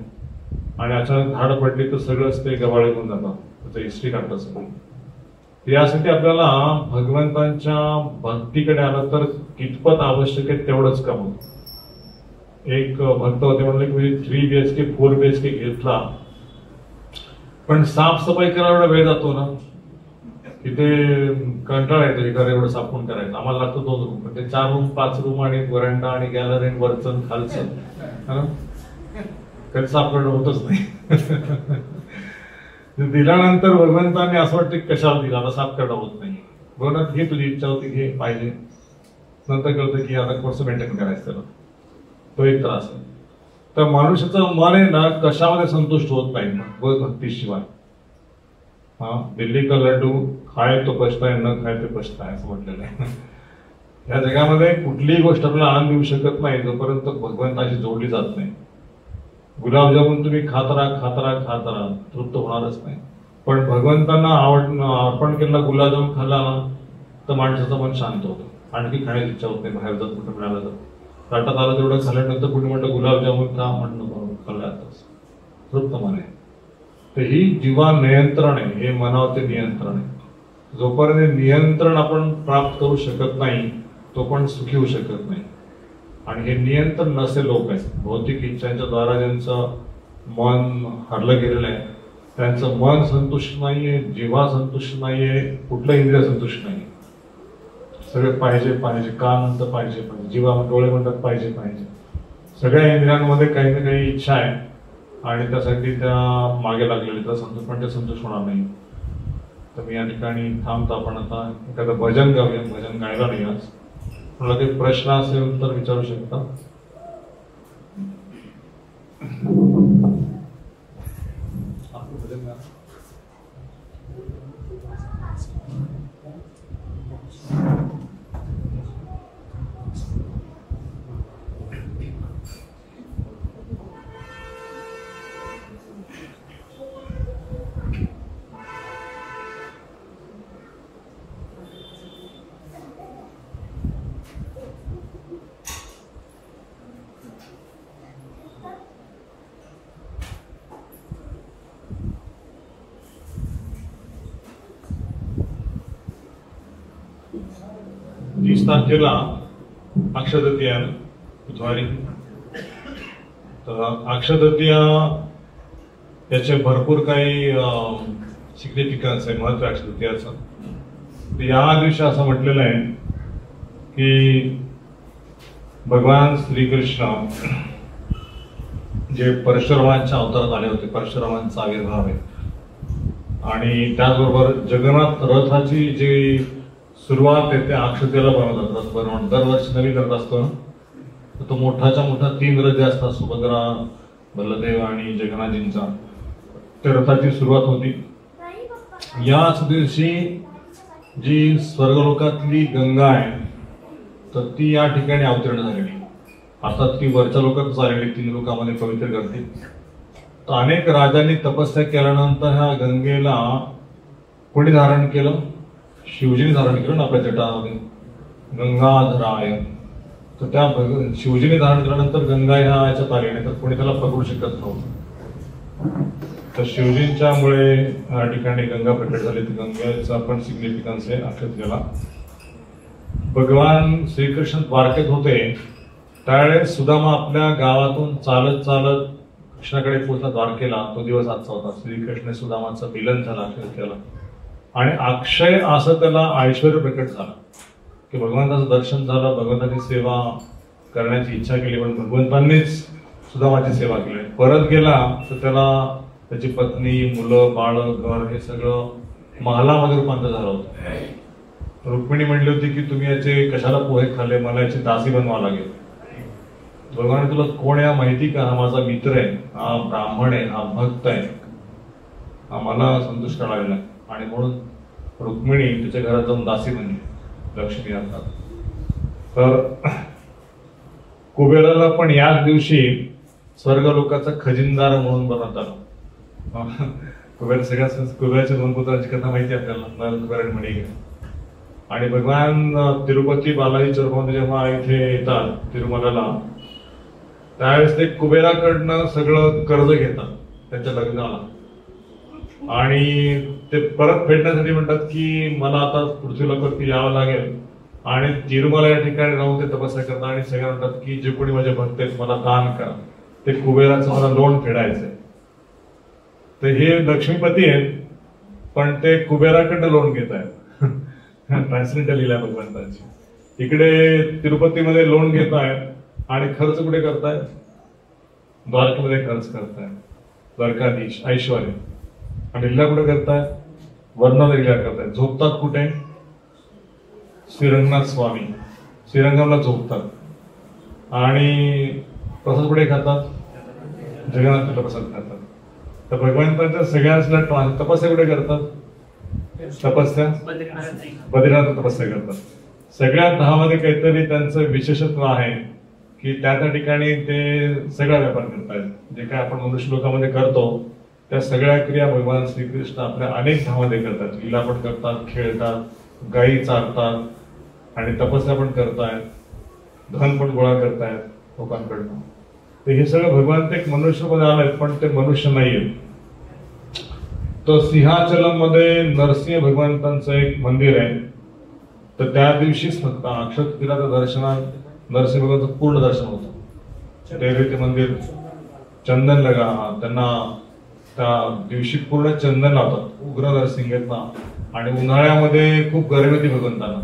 आणि अचानक धाड पडली तर सगळंच ते गवाळे होऊन जातात, त्याचं हिस्ट्री काढतात सगळं. यासाठी आपल्याला भगवंतांच्या भक्तीकडे आलं तर कितपत आवश्यक आहे तेवढंच कमवतो. एक भक्त होते म्हणले की 3 BHK 4 BHK घेतला, पण साफसफाई करायला एवढा वेळ जातो ना की ते कंटाळा येतो, हे घर एवढं साफून करायचं. आम्हाला लागतं 2 रूम, पण ते 4 रूम 5 रूम आणि वरंडा आणि गॅलरी आणि वरचं खालचं कधी साफ करणं होतच नाही. दिल्यानंतर भगवंतांनी असं वाटतं की कशाला दिला, आता साफ करणं होत नाही. भगवंत घे, तुझी इच्छा होती घे, पाहिजे. नंतर कळतं की आता कसं मेंटेन करायचं त्याला, तो एक त्रास आहे. तर मनुष्याचं मन आहे ना कशामध्ये संतुष्ट होत नाही भक्तीशिवाय. दिल्ली का लड्डू खाय तो पछताय, न खाय तो पछताय, असं म्हटलेलं आहे. या जगामध्ये कुठलीही गोष्ट आपल्याला आनंद देऊ शकत नाही जोपर्यंत भगवंताशी जोडली जात नाही. गुलाबजामुन तुम्ही खात राहा, तृप्त होणारच नाही. पण भगवंतांना अर्पण केलेला गुलाबजामुन खाल्ला ना तर माणसाचं मन शांत होतं, आणखी खाण्याची इच्छा होत नाही. बाहेर जात कुठं मिळालं तर ताटात आलं तेवढं खाल्ल्यानंतर कुणी म्हणतं गुलाबजामुन खा, म्हणणं खाल्ल्यातच तृप्त मन आहे. तर ही जीवा नियंत्रण आहे, हे मनावरती नियंत्रण आहे. जोपर्यंत नियंत्रण आपण प्राप्त करू शकत नाही तो पण सुखी होऊ शकत नाही. आणि हे नियंत्रण नसे लोक आहेत, भौतिक इच्छांच्या द्वारा ज्यांचं मन हरलं गेलेलं आहे, त्यांचं मन संतुष्ट नाहीये, जीवा संतुष्ट नाहीये, कुठलं इंद्रिय संतुष्ट नाहीये. सगळे पाहिजे पाहिजे, कान म्हणतं पाहिजे पाहिजे, जीवा डोळे म्हणतात पाहिजे पाहिजे. सगळ्या इंद्रियांमध्ये काही ना काही इच्छा आहे आणि त्यासाठी त्या मागे लागलेले, त्या संतोष, पण ते संतोष होणार नाही. तर मी या ठिकाणी थांबतो. आपण आता एखादं भजन गाऊया. भजन गायला नाही आज. मला काही प्रश्न असेल तर विचारू शकता. 30 तारखेला अक्षय तृतीया बुधवारी. तर अक्षय तृतीया याचे भरपूर काही सिग्निफिकन्स आहे, महत्व अक्षय तृतीयाचं. या दिवशी असं म्हटलेलं आहे की भगवान श्रीकृष्ण जे परशुरामांच्या अवतारात आले होते, परशुरामांचा आविर्भाव आहे. आणि त्याचबरोबर जगन्नाथ रथाची जी सुरुवात आहे त्या अक्षय तृतीयेला बनवतात. रथ बनवून दरवर्षी नवीन रथ असतो. तो मोठाच्या मोठा 3 रथ जे असतात, सुभद्रा, बलदेव आणि जगन्नाथजींचा, त्या रथाची सुरुवात होती. याच दिवशी जी स्वर्गलोकातली गंगा आहे तर ती या ठिकाणी अवतीर्ण झालेली. अर्थात ती वरच्या लोकात झालेली, 3 लोकांमध्ये पवित्र करते. तर अनेक राजांनी तपस्या केल्यानंतर ह्या गंगेला कोणी धारण केलं? शिवजीने धारण केलं ना आपल्या जटामध्ये, गंगाधराय. तर त्या शिवजीने धारण केल्यानंतर गंगा ह्या याच्यात आली, नाही तर कोणी त्याला पकडू शकत नव्हतं. तर शिवजींच्यामुळे या ठिकाणी गंगा प्रकट झाली. तर गंगेचा पण सिग्निफिकन्स आहे अक्षय तृतीयेला. भगवान श्रीकृष्ण द्वारकेत होते त्यावेळेस सुदामा आपल्या गावातून चालत चालत कृष्णाकडे पोहोचला द्वारकेला. तो दिवस आजचा होता. श्रीकृष्ण सुदामाचं मिलन झालं अक्षय तृतीयेला. आणि अक्षय असं त्याला ऐश्वर्य प्रकट झालं की भगवंताचं दर्शन झालं, भगवंताची सेवा करण्याची इच्छा केली. पण भगवंतांनीच सुदामाची सेवा केली. परत गेला तर त्याला त्याची पत्नी, मुलं, बाळ, घर हे सगळं महालामध्ये रूपांतर झालं होतं. रुक्मिणी म्हणली होती की तुम्ही याचे कशाला पोहे खाल्ले, मला याची दासी बनवा लागेल. भगवान तुला कोण आहे माहिती का? हा माझा मित्र आहे, हा ब्राह्मण आहे, हा भक्त आहे, हा मला संतुष्ट करायला. आणि म्हणून रुक्मिणी तिच्या घरात जाऊन दासी बनली, लक्ष्मी अर्थात. तर कुबेराला पण याच दिवशी स्वर्गलोकाचा खजिनदार म्हणून बनवत आलं. कुबेर कुबेराच्या 2 पुत्रांची कथा माहिती आपल्याला, नल, कुबेर आणि मणिग्र. आणि भगवान तिरुपती बालाजी चरकोमध्ये जेव्हा इथे येतात तिरुमलाला, त्यावेळेस ते कुबेराकडनं सगळं कर्ज घेतात त्यांच्या लग्नाला. आणि ते परत फेडण्यासाठी म्हणतात की मला आता पृथ्वी लोकावरती यावं लागेल. आणि तिरुमला या ठिकाणी राहून ते तपस्या करतात. आणि सगळे म्हणतात की जे कोणी माझे भक्त आहेत मला दान करा, ते कुबेराचं मला लोन फेडायचंय. तर हे लक्ष्मीपती आहेत पण ते कुबेराकडनं लोन घेत आहेत. ट्रान्सलेटर लिहिलाय भगवंतांची. इकडे तिरुपतीमध्ये लोन घेत आहेत आणि खर्च कुठे करतायत? द्वारकेमध्ये खर्च करतायत. द्वारकाधीश ऐश्वर्य. आणि लीला कुठे करतायत? वर्णन लीला करतायत. झोपतात कुठे? श्रीरंगनाथ स्वामी श्रीरंगमला झोपतात. आणि प्रसाद कुठे खातात? जगन्नाथला प्रसाद खातात. तर भगवंतांच्या सगळ्यांना तपस्या कुठे करतात? तपस्या बद्रीनाथ तपस्या करतात. सगळ्या 10 मध्ये काहीतरी त्यांचं विशेषत्व आहे की त्या ठिकाणी ते सगळा व्यापार करतायत. जे काय आपण मनुष्य लोकांमध्ये करतो त्या सगळ्या क्रिया भगवान श्रीकृष्ण आपल्या अनेक धामध्ये करतात. लीला पण करतात, खेळतात, गायी चारतात आणि तपस्या पण करतायत, धन पण गोळा करतायत लोकांकडनं. तर हे सगळं भगवान ते एक मनुष्य मध्ये आलंय पण ते मनुष्य नाहीये. तर सिंहाचलम मध्ये नरसिंह भगवंतांचं एक मंदिर आहे. तर त्या दिवशीच फक्त अक्षय तृतीयेच्या दर्शनात नरसिंह भगवंताचं पूर्ण दर्शन होतं. ते मंदिर चंदन लगा, त्यांना त्या दिवशी पूर्ण चंदन लावतात. उग्र नरसिंह आहेत ना. आणि उन्हाळ्यामध्ये खूप गरमी होती भगवंतांना,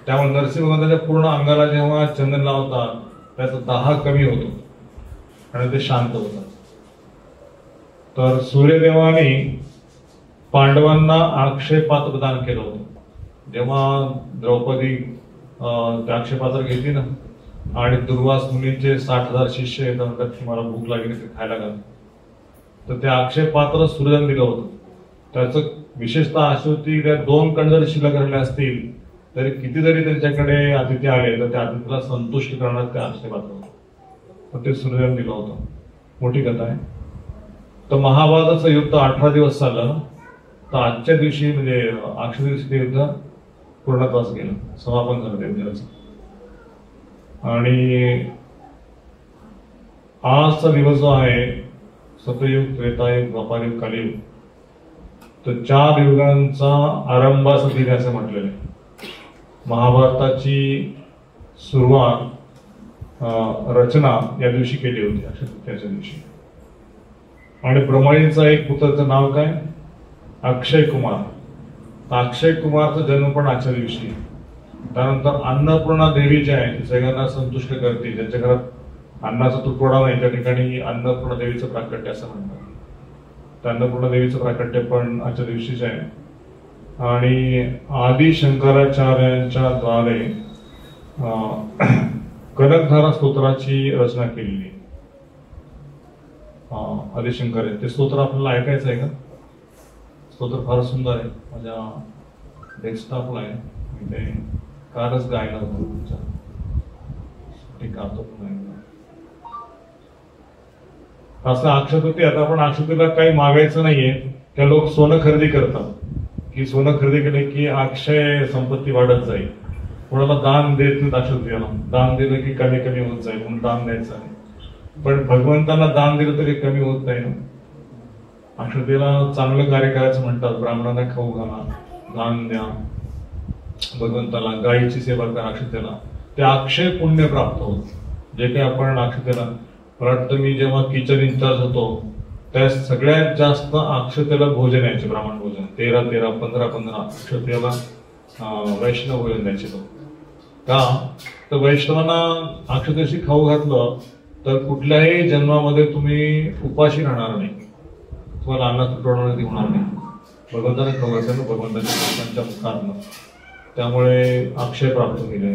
त्यामुळे नरसिंह भगवंताच्या पूर्ण अंगाला जेव्हा चंदन लावतात त्याचा दाह कमी होतो आणि ते शांत होतात. तर सूर्यदेवाने पांडवांना अक्षय पात्र दान केलं होतं. जेव्हा द्रौपदी ते अक्षय पात्र घेतली ना आणि दुर्वास मुनीचे 60,000 शिष्य येतात, म्हणतात की मला भूक लागली ते खायला घाल. तर ते अक्षय पात्र सूर्यदेवाने दिलं होतं. त्याचं विशेषतः अशी होती त्या 2 कण जरी शिल्लक राहिले असतील तरी किती जरी त्यांच्याकडे अतिथी आले तर त्या अतिथीला संतुष्ट करणार ते अक्षय पात्र होतं. तर ते सूर्यदेवाने दिलं होतं. मोठी कथा आहे. तर महाभारताचं युद्ध 18 दिवस चाललं. तर आजच्या दिवशी म्हणजे अक्षय दिवशी ते युद्ध पूर्णत्वास गेलं, समापन झालं त्या युद्धाचं. आणि आजचा दिवस जो आहे सतयुग, त्रेतायुग, द्वापारयुग, कलियुग, तर 4 युगांचा आरंभाचा दिन असं म्हटलेलं आहे. महाभारताची सुरुवात रचना या दिवशी केली होती, अक्षय तृतीयाच्या दिवशी. आणि ब्रह्मणीचा एक पुत्राचं नाव काय? अक्षय कुमार. अक्षय कुमारचा जन्म पण आजच्या दिवशी. त्यानंतर अन्नपूर्णा देवी जी आहे ती सगळ्यांना संतुष्ट करते. ज्यांच्या घरात अन्नाचा तुटवडा नाही त्या ठिकाणी अन्नपूर्णा देवीचं प्राकट्य असं म्हणतात. त्या अन्नपूर्णा देवीचं प्राकट्य पण आजच्या दिवशीच आहे. आणि आदि शंकराचार्यांच्या द्वारे कनकधारा स्तोत्राची रचना केलेली. आदिशंकर ते स्तोत्र आपल्याला ऐकायचं आहे का? स्तोत्र फार सुंदर आहे. माझ्या डेस्कटॉपला आहे. मी ते कालच गायला होतो तुमच्या ठीक आहे. असं अक्षय तृतीया. आता आपण अक्षय तृतीयेला काही मागायचं नाहीये. त्या लोक सोनं खरेदी करतात की सोनं खरेदी केले की अक्षय संपत्ती वाढत जाईल. कोणाला दान देत नाहीत अक्षय तृतीयेला. दान दिलं की कमी कमी होत जाईल म्हणून दान द्यायचं आहे. पण भगवंतांना दान दिलं तरी कमी होत नाही ना. अक्षय तृतीयेला चांगलं कार्य करायचं म्हणतात. ब्राह्मणांना खाऊ घाला, दान द्या, भगवंताला गायीची सेवा करा. अक्षय तृतीयेला ते अक्षय पुण्य प्राप्त होत. जे काही आपण अक्षय तृतीयेला, मला वाटतं मी जेव्हा किचन इंचार्ज होतो त्या सगळ्यात जास्त अक्षय तृतीयेला भोजन यायचे, ब्राह्मण भोजन. 13 15 अक्षय तृतीयेला वैष्णव भोजन द्यायचे लोक. का तर वैष्णवांना अक्षय तृतीयेशी खाऊ घातलं तर कुठल्याही जन्मामध्ये तुम्ही उपाशी राहणार नाही. तुम्हाला अन्नात तुटवडा होणार नाही. भगवंताने खाऊ घातलं ना, भगवंताच्या मुखातनं. त्यामुळे अक्षय प्राप्त केले.